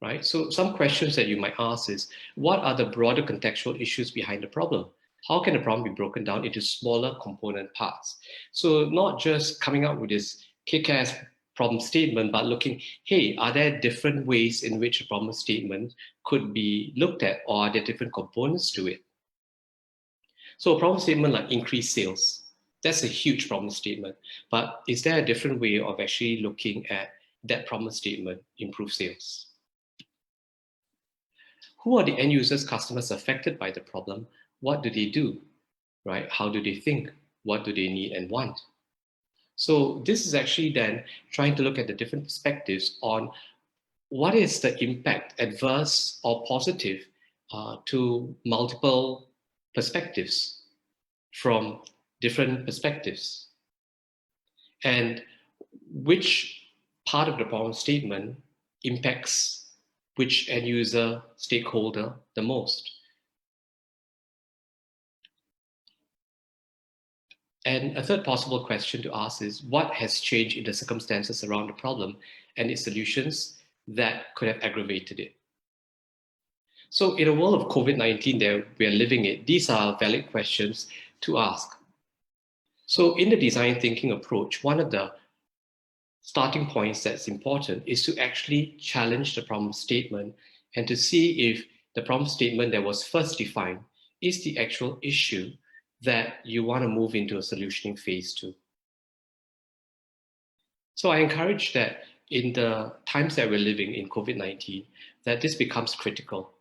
Speaker 2: right? So some questions that you might ask is, what are the broader contextual issues behind the problem? How can the problem be broken down into smaller component parts? So not just coming up with this kick-ass problem statement, but looking, hey, are there different ways in which a problem statement could be looked at, or are there different components to it? So a problem statement like increase sales, that's a huge problem statement. But is there a different way of actually looking at that problem statement, improve sales? Who are the end users, customers affected by the problem? What do they do, right? How do they think? What do they need and want? So this is actually then trying to look at the different perspectives on what is the impact, adverse or positive, to multiple perspectives from different perspectives, and which part of the problem statement impacts which end user stakeholder the most. And a third possible question to ask is, what has changed in the circumstances around the problem and its solutions that could have aggravated it? So in a world of COVID-19 that we are living in, these are valid questions to ask. So in the design thinking approach, one of the starting points that's important is to actually challenge the problem statement and to see if the problem statement that was first defined is the actual issue that you want to move into a solutioning phase to. So I encourage that in the times that we're living in COVID-19, that this becomes critical,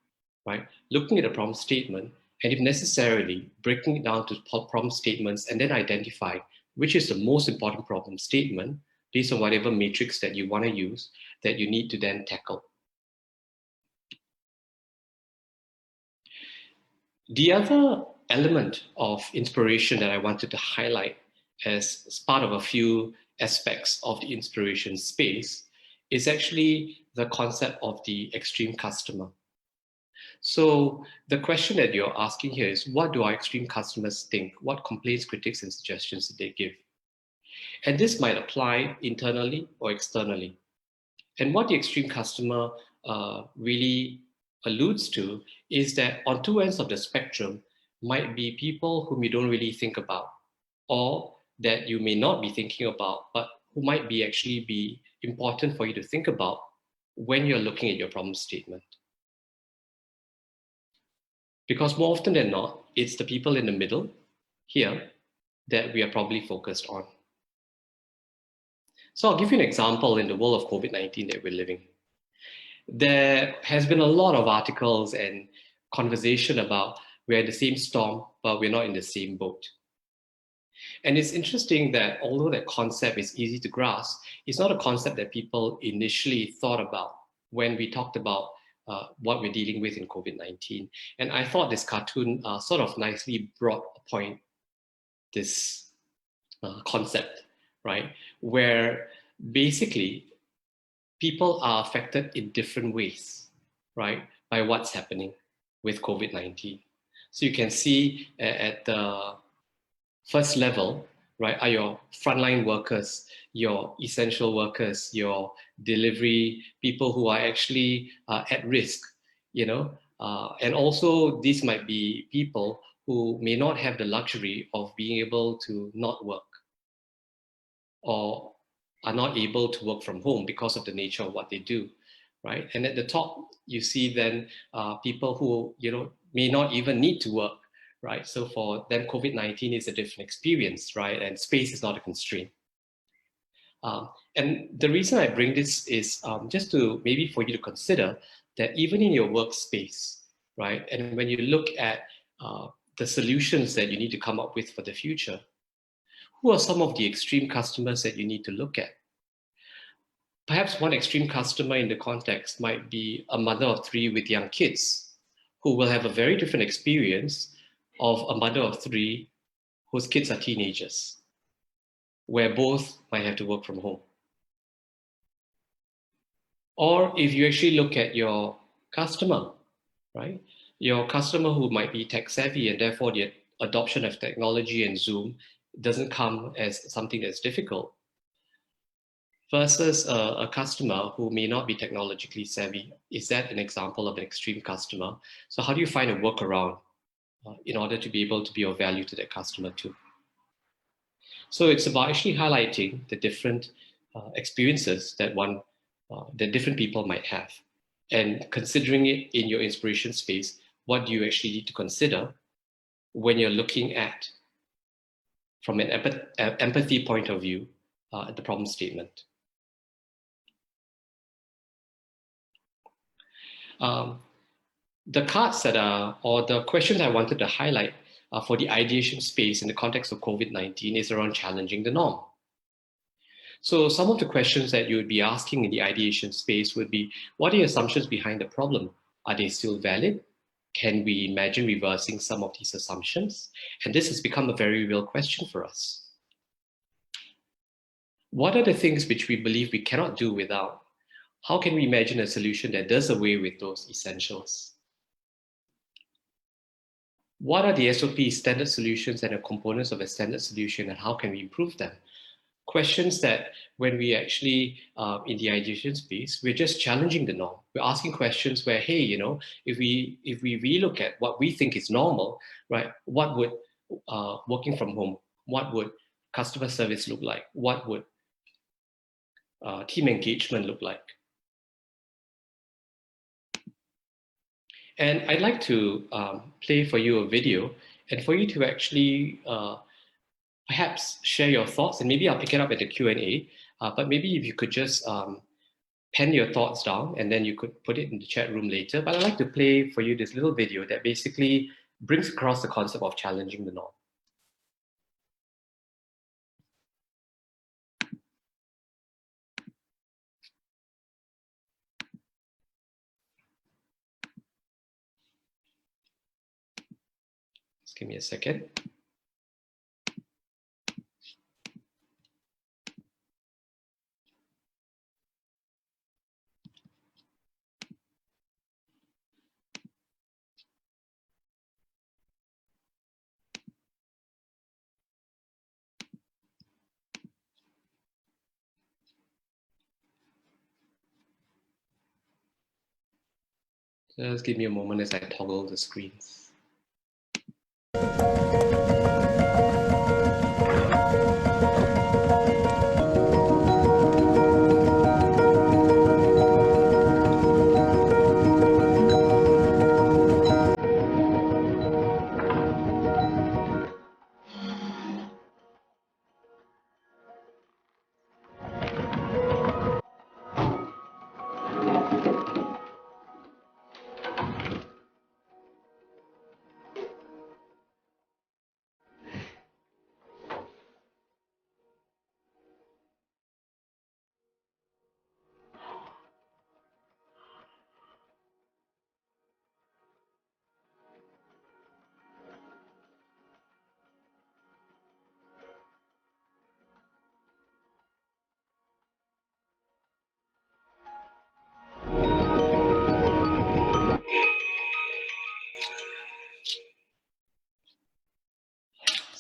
Speaker 2: right? Looking at a problem statement, and if necessarily, breaking it down to problem statements and then identify which is the most important problem statement based on whatever matrix that you want to use that you need to then tackle. The other element of inspiration that I wanted to highlight as part of a few aspects of the inspiration space is actually the concept of the extreme customer. So the question that you're asking here is, what do our extreme customers think? What complaints, critiques, and suggestions did they give? And this might apply internally or externally. And what the extreme customer really alludes to is that on two ends of the spectrum might be people whom you don't really think about, or that you may not be thinking about, but who might be actually be important for you to think about when you're looking at your problem statement. Because more often than not, it's the people in the middle here that we are probably focused on. So I'll give you an example in the world of COVID-19 that we're living. There has been a lot of articles and conversation about we're in the same storm, but we're not in the same boat. And it's interesting that although that concept is easy to grasp, it's not a concept that people initially thought about when we talked about what we're dealing with in COVID-19. And I thought this cartoon sort of nicely brought a point this concept, right? Where basically people are affected in different ways, right? by what's happening with COVID-19. So you can see at the first level, right, are your frontline workers, your essential workers, your delivery people who are actually at risk, and also these might be people who may not have the luxury of being able to not work or are not able to work from home because of the nature of what they do, right? And at the top, you see then people who may not even need to work, right? So for them, COVID-19 is a different experience, right? And space is not a constraint. And the reason I bring this is just to maybe for you to consider that even in your workspace, right? And when you look at the solutions that you need to come up with for the future, who are some of the extreme customers that you need to look at? Perhaps one extreme customer in the context might be a mother of 3 with young kids who will have a very different experience of a mother of 3 whose kids are teenagers, where both might have to work from home. Or if you actually look at your customer, right? Your customer who might be tech savvy and therefore the adoption of technology and Zoom doesn't come as something that's difficult, versus a customer who may not be technologically savvy. Is that an example of an extreme customer? So how do you find a workaround in order to be able to be of value to that customer too? So it's about actually highlighting the different experiences that that different people might have, and considering it in your inspiration space. What do you actually need to consider when you're looking at, from an empathy point of view, the problem statement? The cards that are, or the questions I wanted to highlight for the ideation space in the context of COVID-19 is around challenging the norm. So some of the questions that you would be asking in the ideation space would be, what are your assumptions behind the problem? Are they still valid? Can we imagine reversing some of these assumptions? And this has become a very real question for us. What are the things which we believe we cannot do without? How can we imagine a solution that does away with those essentials? What are the SOPs, standard solutions, and the components of a standard solution, and how can we improve them? Questions that when we actually, in the ideation space, we're just challenging the norm. We're asking questions where, hey, if we relook at what we think is normal, right? What would working from home, what would customer service look like? What would team engagement look like? And I'd like to play for you a video, and for you to actually perhaps share your thoughts, and maybe I'll pick it up at the Q&A, but maybe if you could just pen your thoughts down, and then you could put it in the chat room later. But I'd like to play for you this little video that basically brings across the concept of challenging the norm. Just give me a second. Just give me a moment as I toggle the screens.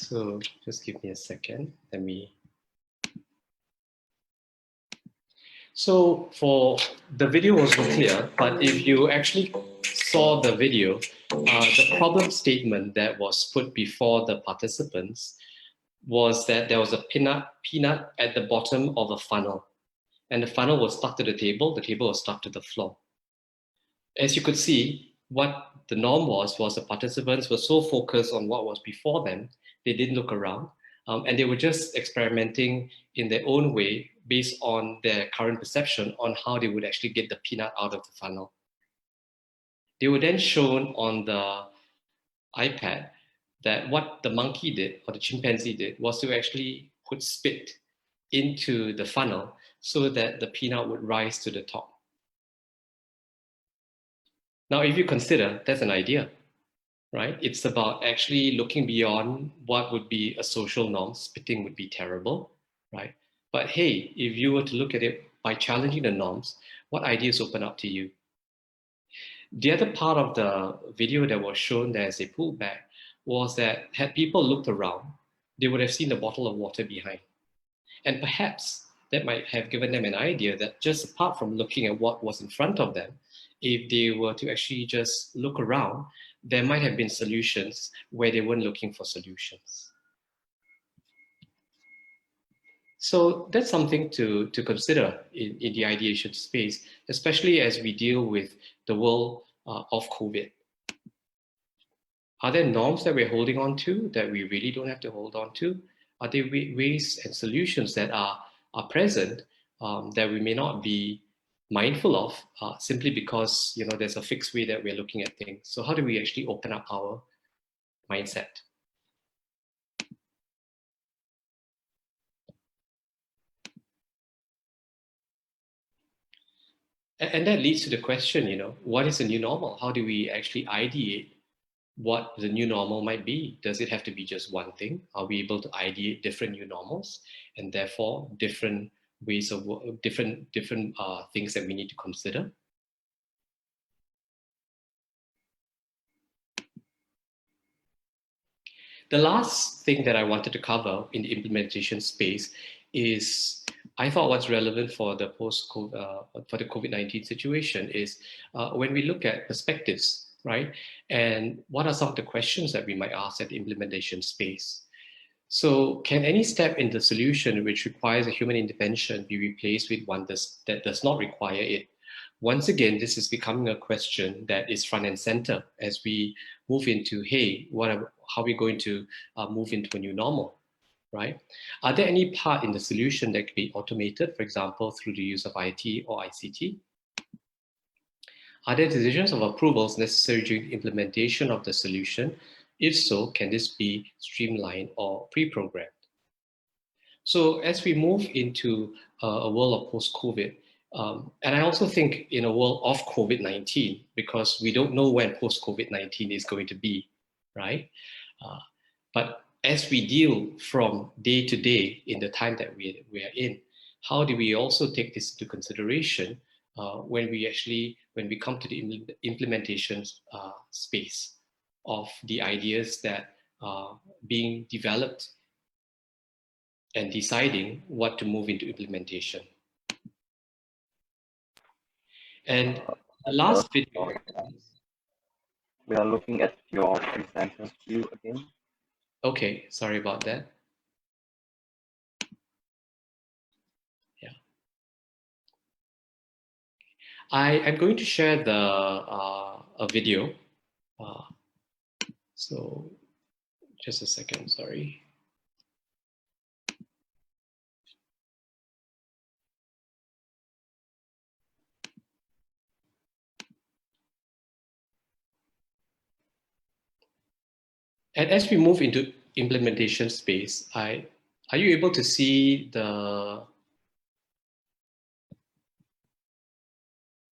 Speaker 2: So just give me a second. So for the video wasn't clear, but if you actually saw the video, the problem statement that was put before the participants was that there was a peanut at the bottom of a funnel, and the funnel was stuck to the table was stuck to the floor. As you could see, what the norm was the participants were so focused on what was before them, they didn't look around, and they were just experimenting in their own way based on their current perception on how they would actually get the peanut out of the funnel. They were then shown on the iPad that what the monkey did, or the chimpanzee did, was to actually put spit into the funnel so that the peanut would rise to the top. Now, if you consider, that's an idea, right? It's about actually looking beyond what would be a social norm. Spitting would be terrible, right? But hey, if you were to look at it by challenging the norms, what ideas open up to you? The other part of the video that was shown there as a pullback was that had people looked around, they would have seen a bottle of water behind. And perhaps that might have given them an idea that just apart from looking at what was in front of them, if they were to actually just look around, there might have been solutions where they weren't looking for solutions. So that's something to consider in the ideation space, especially as we deal with the world of COVID. Are there norms that we're holding on to that we really don't have to hold on to? Are there ways and solutions that are present that we may not be mindful of simply because there's a fixed way that we're looking at things? So how do we actually open up our mindset? And that leads to the question, what is the new normal? How do we actually ideate what the new normal might be? Does it have to be just one thing? Are we able to ideate different new normals and therefore different ways of different things that we need to consider? The last thing that I wanted to cover in the implementation space is, I thought what's relevant for the COVID-19 situation is when we look at perspectives, right? And what are some of the questions that we might ask at the implementation space? So can any step in the solution which requires a human intervention be replaced with one that does not require it? Once again, this is becoming a question that is front and center as we move into, hey, how are we going to move into a new normal, right? Are there any part in the solution that can be automated, for example, through the use of IT or ICT? Are there decisions of approvals necessary during the implementation of the solution? If so, can this be streamlined or pre-programmed? So as we move into a world of post-COVID, and I also think in a world of COVID-19, because we don't know when post-COVID-19 is going to be, right? But as we deal from day to day in the time that we are in, how do we also take this into consideration when we come to the implementation space of the ideas that are being developed and deciding what to move into implementation? And the last video.
Speaker 3: We are looking at your presenter's view again.
Speaker 2: Okay, sorry about that. Yeah. I'm going to share a video. So just a second, sorry. And as we move into implementation space, are you able to see the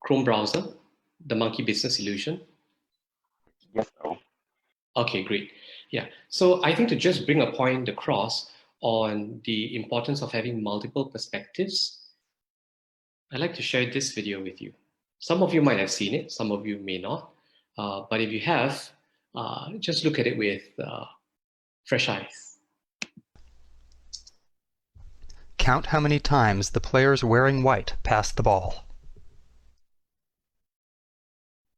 Speaker 2: Chrome browser, the Monkey Business Illusion?
Speaker 3: Yes, Earl.
Speaker 2: Okay, great. Yeah, so I think to just bring a point across on the importance of having multiple perspectives, I'd like to share this video with you. Some of you might have seen it, some of you may not, but if you have, just look at it with fresh eyes.
Speaker 4: count how many times the players wearing white pass the ball.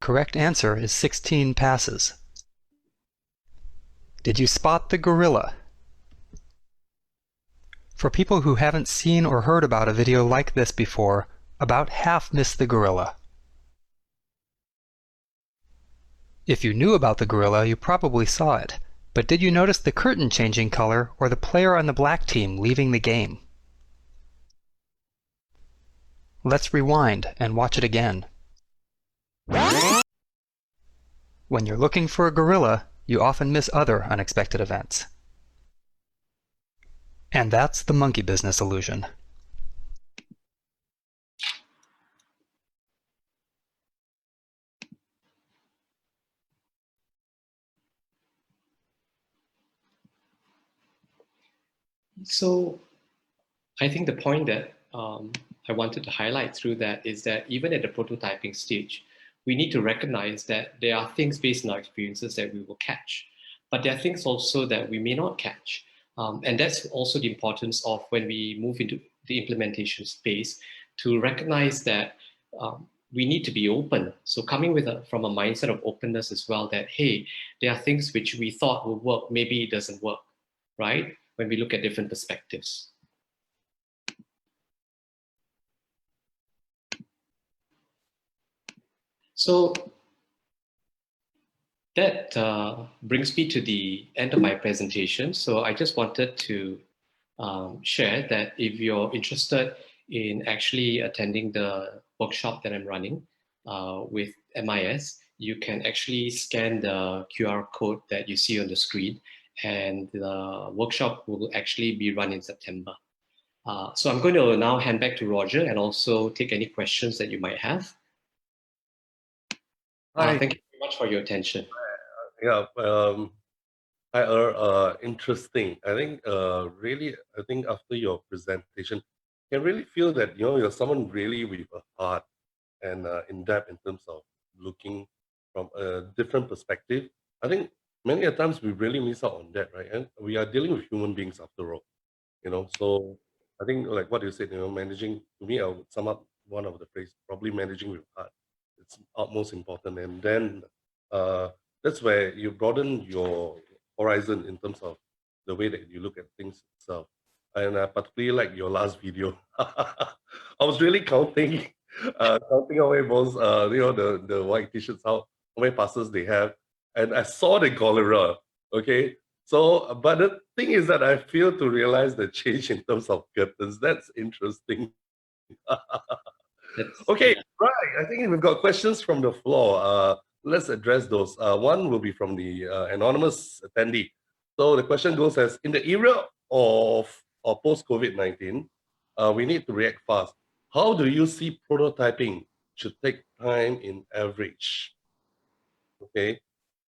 Speaker 4: Correct answer is 16 passes. Did you spot the gorilla? For people who haven't seen or heard about a video like this before, about half missed the gorilla. If you knew about the gorilla, you probably saw it. But did you notice the curtain changing color or the player on the black team leaving the game? Let's rewind and watch it again. When you're looking for a gorilla, you often miss other unexpected events. And that's the monkey business illusion.
Speaker 2: So I think the point that I wanted to highlight through that is that even at the prototyping stage, we need to recognize that there are things based on our experiences that we will catch, but there are things also that we may not catch. And that's also the importance of when we move into the implementation space to recognize that we need to be open. So coming with from a mindset of openness as well, that, hey, there are things which we thought will work, maybe it doesn't work, right? When we look at different perspectives. So that brings me to the end of my presentation. So I just wanted to share that if you're interested in actually attending the workshop that I'm running with MIS, you can actually scan the QR code that you see on the screen, and the workshop will actually be run in September. So I'm going to now hand back to Roger and also take any questions that you might have. Thank you very much for your attention.
Speaker 1: Yeah, hi Earl, interesting. I think really, I think after your presentation, you can really feel that you're someone really with a heart and in depth in terms of looking from a different perspective. I think many a times we really miss out on that, right? And we are dealing with human beings after all, So I think like what you said, managing, to me, I would sum up one of the phrase, probably managing with heart. It's utmost important. And then that's where you broaden your horizon in terms of the way that you look at things itself. And I particularly like your last video. I was really counting how many balls, the white t-shirts, how many passes they have. And I saw the cholera, okay? So, but the thing is that I fail to realize the change in terms of curtains. That's interesting. Okay,
Speaker 2: Yeah.
Speaker 1: right. I think we've got questions from the floor. Let's address those. One will be from the anonymous attendee. So the question goes as, in the era of post-COVID-19, we need to react fast. How do you see prototyping should take time in average? Okay.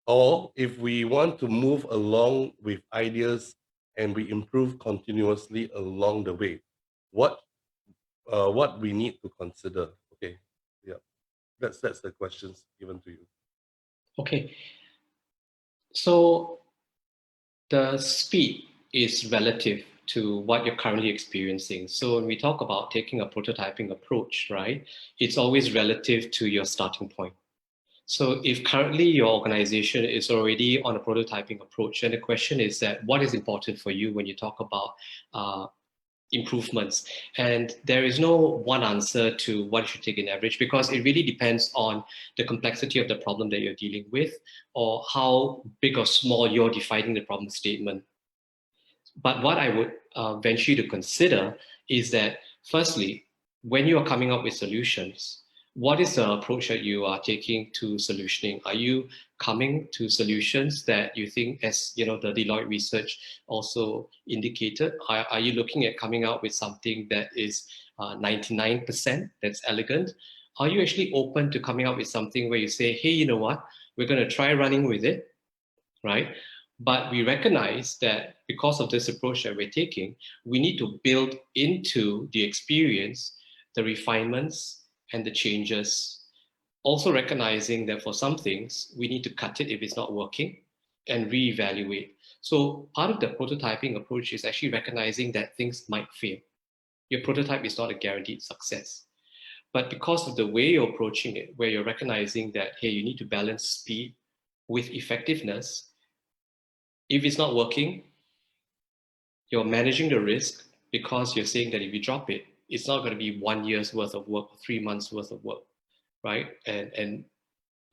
Speaker 1: Or if we want to move along with ideas and we improve continuously along the way, what we need to consider? Okay, yeah, that's the questions given to you.
Speaker 2: Okay. So the speed is relative to what you're currently experiencing. So when we talk about taking a prototyping approach, right, it's always relative to your starting point. So if currently your organization is already on a prototyping approach, then the question is that what is important for you when you talk about improvements? And there is no one answer to what you should take in average, because it really depends on the complexity of the problem that you're dealing with, or how big or small you're defining the problem statement. But what I would venture you to consider is that, firstly, when you are coming up with solutions, what is the approach that you are taking to solutioning? Are you coming to solutions that you think, as the Deloitte research also indicated, are you looking at coming out with something that is 99% that's elegant? Are you actually open to coming up with something where you say, hey, you know what, we're going to try running with it, right? But we recognize that because of this approach that we're taking, we need to build into the experience the refinements and the changes. Also recognizing that for some things, we need to cut it if it's not working and reevaluate. So part of the prototyping approach is actually recognizing that things might fail. Your prototype is not a guaranteed success. But because of the way you're approaching it, where you're recognizing that, hey, you need to balance speed with effectiveness, if it's not working, you're managing the risk because you're saying that if you drop it, it's not going to be 1 year's worth of work or 3 months worth of work, right? And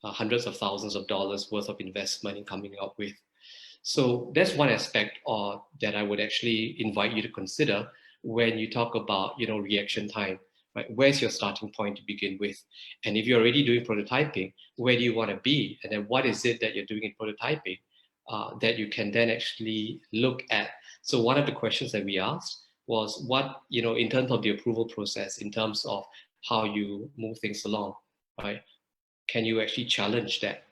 Speaker 2: hundreds of thousands of dollars worth of investment in coming up with. So that's one aspect that I would actually invite you to consider when you talk about, reaction time, right? Where's your starting point to begin with? And if you're already doing prototyping, where do you want to be? And then what is it that you're doing in prototyping that you can then actually look at? So one of the questions that we asked was what, in terms of the approval process, in terms of how you move things along, right? Can you actually challenge that?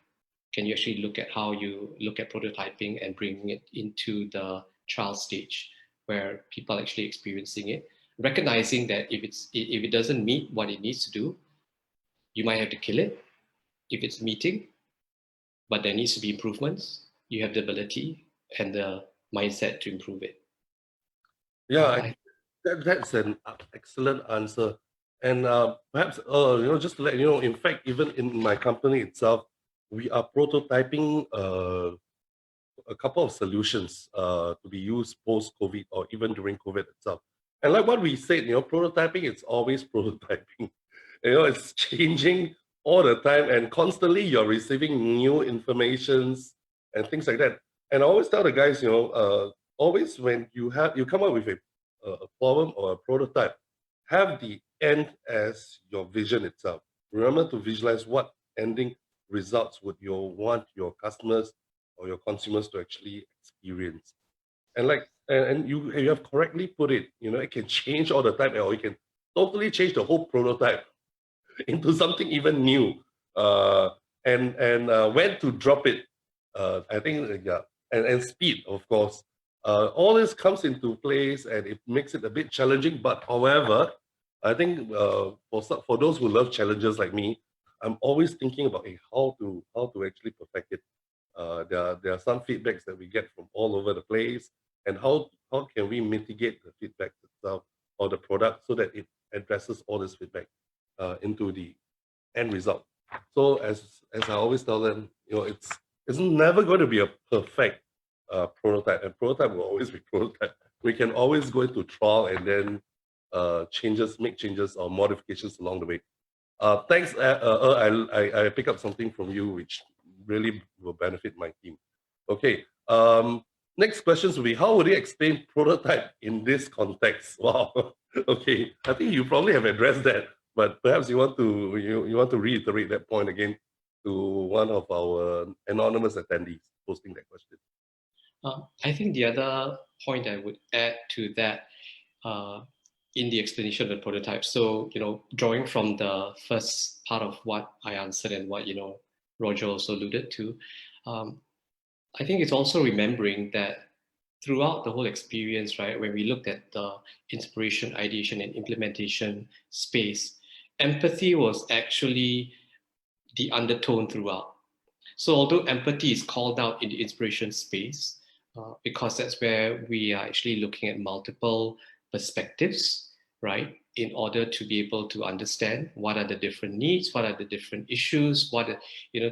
Speaker 2: Can you actually look at how you look at prototyping and bringing it into the trial stage where people are actually experiencing it, recognizing that if it doesn't meet what it needs to do, you might have to kill it. If it's meeting, but there needs to be improvements, you have the ability and the mindset to improve it.
Speaker 1: Yeah, that's an excellent answer. And perhaps, just to let you know, in fact, even in my company itself, we are prototyping a couple of solutions to be used post-COVID or even during COVID itself. And like what we said, prototyping, it's always prototyping. It's changing all the time and constantly you're receiving new informations and things like that. And I always tell the guys, always when you come up with a problem or a prototype, have the end as your vision itself. Remember to visualize what ending results would you want your customers or your consumers to actually experience. And you have correctly put it, it can change all the time, or it can totally change the whole prototype into something even new. And when to drop it, I think, yeah, and speed, of course. All this comes into place and it makes it a bit challenging. But however, I think for those who love challenges like me, I'm always thinking about how to actually perfect it. There are some feedbacks that we get from all over the place, and how can we mitigate the feedback itself or the product so that it addresses all this feedback into the end result. So as I always tell them, it's never going to be a perfect prototype, and prototype will always be prototype. We can always go into trial and then make changes or modifications along the way. Thanks, I pick up something from you which really will benefit my team. Okay. Next questions will be, how would you explain prototype in this context? Wow. Okay. I think you probably have addressed that, but perhaps you want to reiterate that point again to one of our anonymous attendees posting that question.
Speaker 2: I think the other point I would add to that in the explanation of the prototype. So, drawing from the first part of what I answered and what, Roger also alluded to, I think it's also remembering that throughout the whole experience, right, when we looked at the inspiration, ideation, and implementation space, empathy was actually the undertone throughout. So although empathy is called out in the inspiration space, because that's where we are actually looking at multiple perspectives, right, in order to be able to understand what are the different needs, what are the different issues, to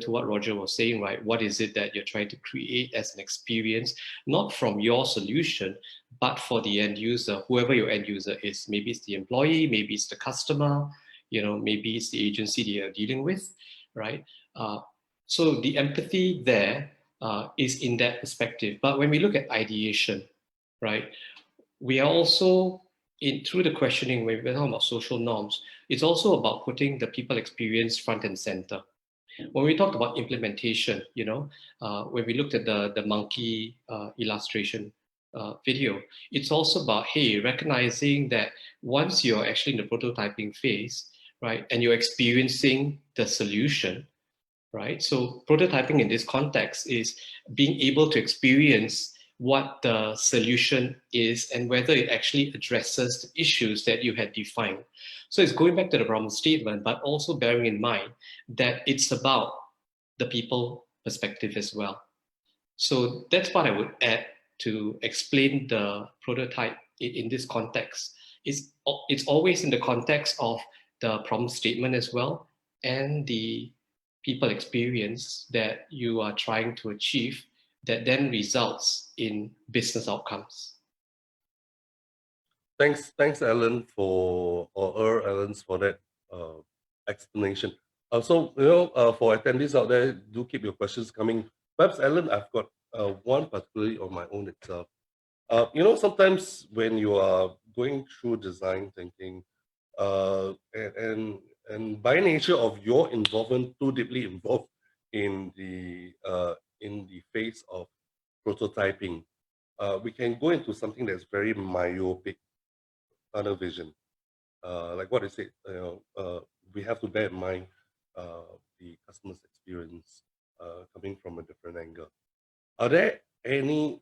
Speaker 2: what Roger was saying, right, what is it that you're trying to create as an experience, not from your solution, but for the end user, whoever your end user is. Maybe it's the employee, maybe it's the customer, maybe it's the agency that you're dealing with, right? So the empathy there is in that perspective. But when we look at ideation, right, we are also, through the questioning, when we're talking about social norms, it's also about putting the people experience front and center. When we talk about implementation, when we looked at the monkey illustration video, it's also about, hey, recognizing that once you're actually in the prototyping phase, right, and you're experiencing the solution, right? So prototyping in this context is being able to experience what the solution is and whether it actually addresses the issues that you had defined. So it's going back to the problem statement, but also bearing in mind that it's about the people perspective as well. So that's what I would add to explain the prototype in this context. it's always in the context of the problem statement as well, and the people experience that you are trying to achieve that then results in business outcomes.
Speaker 1: Thanks, Alan, or Earl Allan's for that explanation. So, for attendees out there, do keep your questions coming. Perhaps, Alan, I've got one particularly on my own itself. Sometimes when you are going through design thinking, and by nature of your involvement, too deeply involved in the phase of prototyping, we can go into something that's very myopic, tunnel vision. Like what I said, we have to bear in mind the customer's experience coming from a different angle. Are there any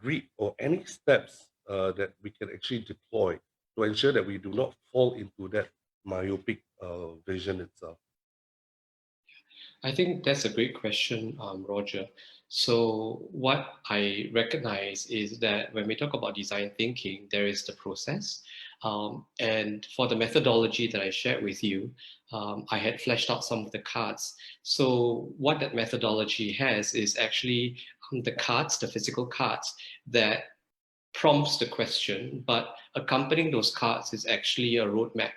Speaker 1: grid or any steps that we can actually deploy to ensure that we do not fall into that myopic vision itself?
Speaker 2: I think that's a great question, Roger. So what I recognize is that when we talk about design thinking, there is the process. And for the methodology that I shared with you, I had fleshed out some of the cards. So what that methodology has is actually the cards, the physical cards that prompts the question, but accompanying those cards is actually a roadmap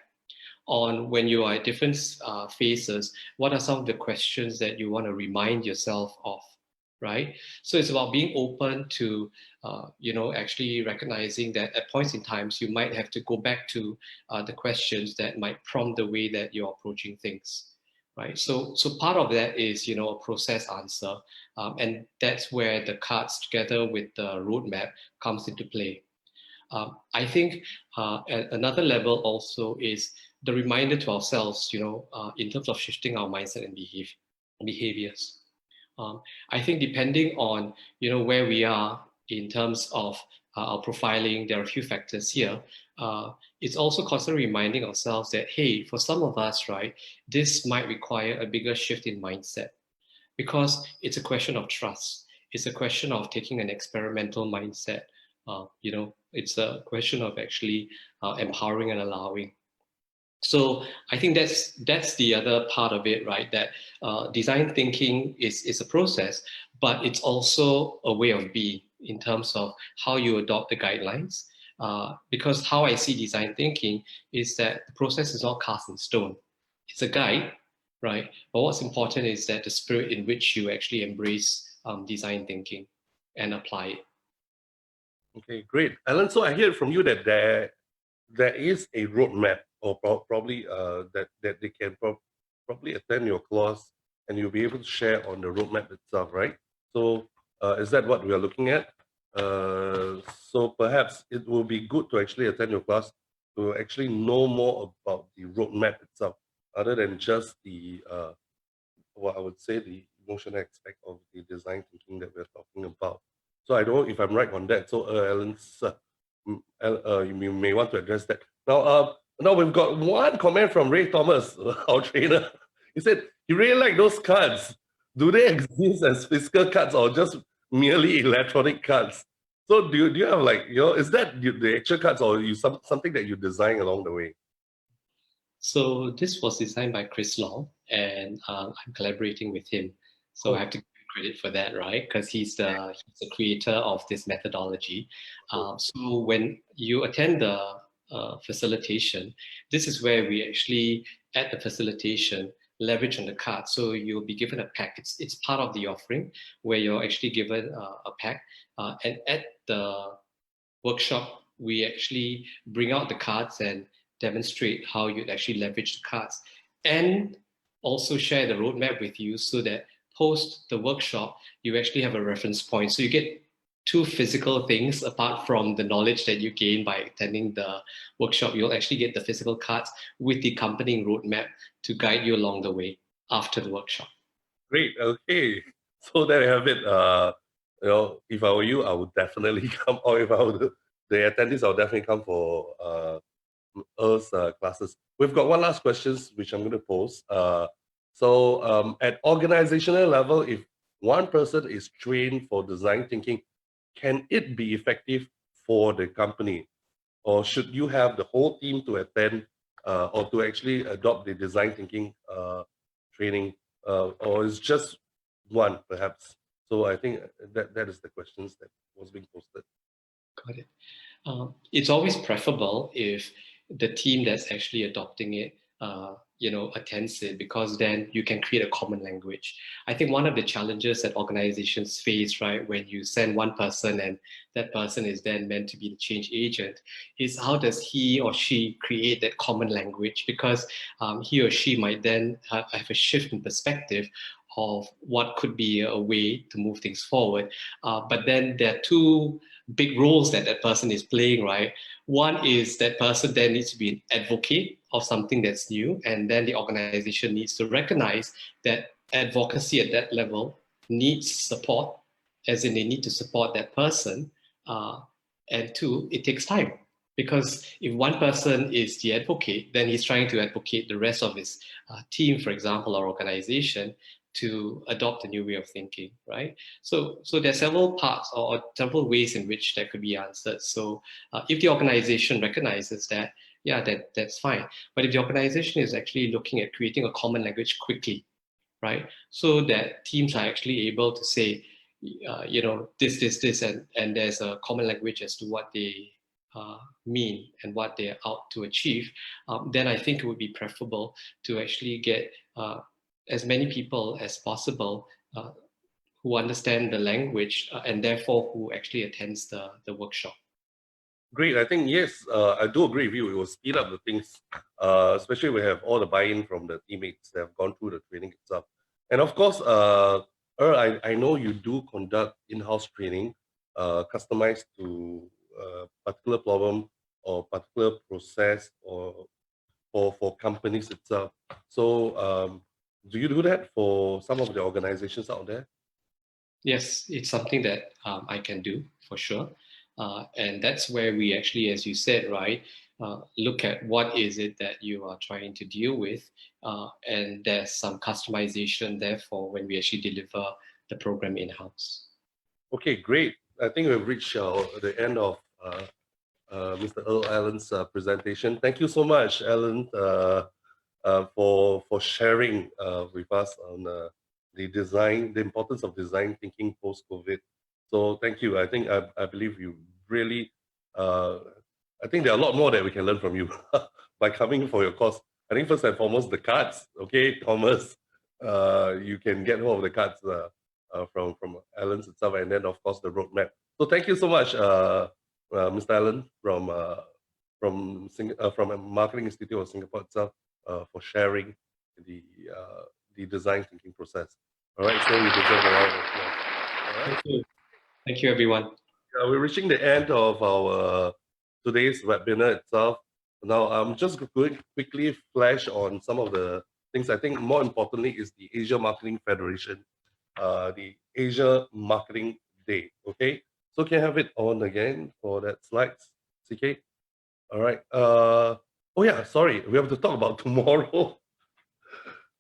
Speaker 2: on when you are at different phases, what are some of the questions that you want to remind yourself of, right? So it's about being open to, actually recognizing that at points in times, you might have to go back to the questions that might prompt the way that you're approaching things, right? So part of that is, a process answer. And that's where the cards together with the roadmap comes into play. I think at another level also is the reminder to ourselves, in terms of shifting our mindset and behaviors. I think depending on, where we are in terms of our profiling, there are a few factors here. It's also constantly reminding ourselves that, hey, for some of us, right, this might require a bigger shift in mindset because it's a question of trust. It's a question of taking an experimental mindset. It's a question of actually empowering and allowing. So I think that's the other part of it, right? That design thinking is a process, but it's also a way of being in terms of how you adopt the guidelines. Because how I see design thinking is that the process is not cast in stone. It's a guide, right? But what's important is that the spirit in which you actually embrace design thinking and apply it.
Speaker 1: Okay, great. Alan, so I hear from you that there is a roadmap, or probably that they can probably attend your class and you'll be able to share on the roadmap itself, right? So is that what we are looking at? So perhaps it will be good to actually attend your class to actually know more about the roadmap itself, other than just the what I would say the emotional aspect of the design thinking that we're talking about. So I don't know if I'm right on that. So Alan, you may want to address that. Now we've got one comment from Ray Thomas, our trainer. He said he really like those cards. Do they exist as physical cards or just merely electronic cards? So do you have is that the actual cards or something that you design along the way?
Speaker 2: So this was designed by Chris Long, and I'm collaborating with him. So I have to give credit for that, right? Because he's the creator of this methodology. So when you attend the facilitation, this is where we actually, at the facilitation, leverage on the card. So you'll be given a pack. It's part of the offering where you're actually given a pack. And at the workshop, we actually bring out the cards and demonstrate how you'd actually leverage the cards and also share the roadmap with you so that post the workshop, you actually have a reference point. So you get two physical things apart from the knowledge that you gain by attending the workshop. You'll actually get the physical cards with the accompanying roadmap to guide you along the way after the workshop.
Speaker 1: Great. Okay. So there you have it. If I were you, I would definitely come. Or if I were the attendees, I'll definitely come for Earl's classes. We've got one last question, which I'm going to pose. So at organizational level, if one person is trained for design thinking, can it be effective for the company? or should you have the whole team to attend or to actually adopt the design thinking training, or is just one perhaps? So I think that is the questions that was being posted.
Speaker 2: Got it. It's always preferable if the team that's actually adopting it, attends it, because then you can create a common language. I think one of the challenges that organizations face, right, when you send one person and that person is then meant to be the change agent, is how does he or she create that common language? Because he or she might then have a shift in perspective of what could be a way to move things forward. But then there are two big roles that that person is playing, right? One is that person then needs to be an advocate of something that's new, and then the organization needs to recognize that advocacy at that level needs support, as in they need to support that person. And two, it takes time. Because if one person is the advocate, then he's trying to advocate the rest of his team, for example, or organization, to adopt a new way of thinking, right? So there are several parts or several ways in which that could be answered. So if the organization recognizes that, yeah, that's fine. But if the organization is actually looking at creating a common language quickly, right? So that teams are actually able to say, this, and there's a common language as to what they mean and what they're out to achieve, then I think it would be preferable to actually get as many people as possible who understand the language and therefore who actually attends the workshop.
Speaker 1: Great. I think, yes, I do agree with you. It will speed up the things, especially we have all the buy-in from the teammates that have gone through the training itself. And of course, Earl, I know you do conduct in-house training customized to a particular problem or particular process or for companies itself. So do you do that for some of the organizations out there?
Speaker 2: Yes, it's something that I can do for sure. And that's where we actually, as you said, right, look at what is it that you are trying to deal with. And there's some customization, therefore, when we actually deliver the program in-house.
Speaker 1: Okay, great. I think we've reached the end of Mr. Earl Allan's presentation. Thank you so much, Allan, for sharing with us on the importance of design thinking post-COVID. So thank you. I believe you really. I think there are a lot more that we can learn from you by coming for your course. I think first and foremost the cards. Okay, Thomas, you can get hold of the cards from Allan's itself, and then of course the roadmap. So thank you so much, Mr. Allan from Marketing Institute of Singapore itself for sharing the design thinking process. All right, so you deserve a round of applause. All right.
Speaker 2: Thank you. Thank you, everyone.
Speaker 1: We're reaching the end of our today's webinar itself. Now, I'm just going to quickly flash on some of the things. I think more importantly is the Asia Marketing Federation, the Asia Marketing Day. Okay, so can I have it on again for that slides, CK? All right. Oh yeah, sorry, we have to talk about tomorrow.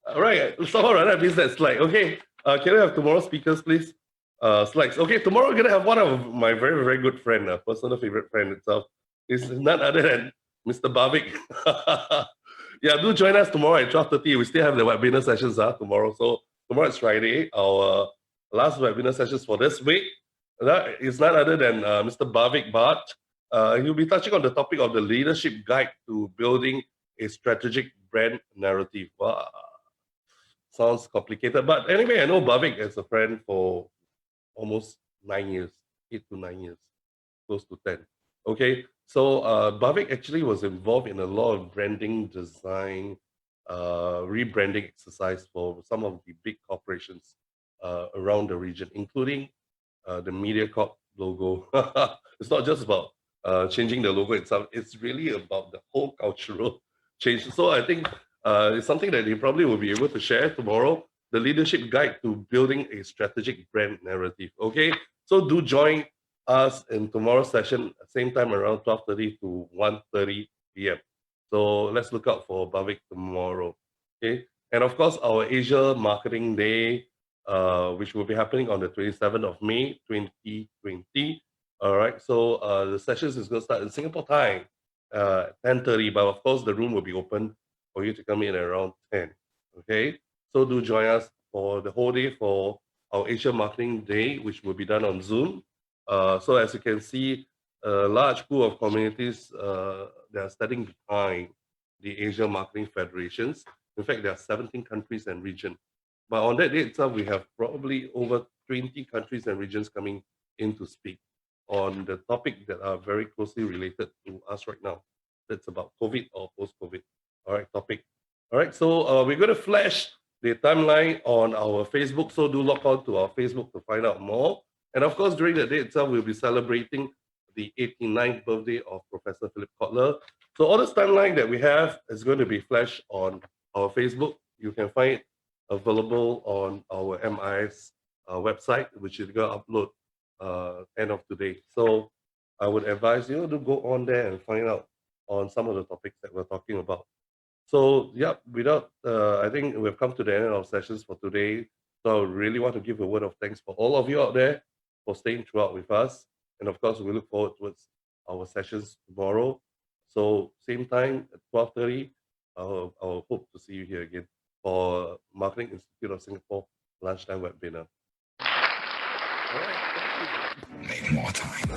Speaker 1: All right, someone run up that slide. Okay, can I have tomorrow's speakers, please? Slides. Okay, tomorrow we're gonna have one of my very, very good friend, personal favorite friend itself. Is none other than Mr. Bhavik. Yeah, do join us tomorrow at 12:30. We still have the webinar sessions tomorrow. So tomorrow is Friday. Our last webinar sessions for this week. That is none other than Mr. Bhavik Bhatt. He'll be touching on the topic of the leadership guide to building a strategic brand narrative. Wow. Sounds complicated, but anyway, I know Bhavik as a friend for almost 9 years, 8 to 9 years, close to 10. Okay, so Bhavik actually was involved in a lot of branding, design, rebranding exercise for some of the big corporations around the region, including the MediaCorp logo. It's not just about changing the logo itself, it's really about the whole cultural change. So I think it's something that he probably will be able to share tomorrow, the leadership guide to building a strategic brand narrative. Okay, so do join us in tomorrow's session, same time around 12:30 to 1:30 p.m. So let's look out for Bhavik tomorrow. Okay, and of course our Asia Marketing Day, which will be happening on the 27th of May 2020. All right, so the sessions is going to start in Singapore time 10:30, but of course the room will be open for you to come in around 10. Okay, so do join us for the whole day for our Asia Marketing Day, which will be done on Zoom. So as you can see, a large pool of communities that are standing behind the Asia Marketing Federations. In fact, there are 17 countries and regions. But on that day itself, we have probably over 20 countries and regions coming in to speak on the topic that are very closely related to us right now. That's about COVID or post-COVID. All right, topic. All right, so we're going to flash the timeline on our Facebook. So do log on to our Facebook to find out more. And of course, during the day itself, we'll be celebrating the 89th birthday of Professor Philip Kotler. So all this timeline that we have is going to be flashed on our Facebook. You can find it available on our MIS website, which is going to upload end of today. So I would advise you to go on there and find out on some of the topics that we're talking about. So yeah, without I think we've come to the end of our sessions for today. So I really want to give a word of thanks for all of you out there for staying throughout with us. And of course, we look forward towards our sessions tomorrow. So same time at 12:30, I'll hope to see you here again for Marketing Institute of Singapore lunchtime webinar. All right, thank you.
Speaker 5: Make more time.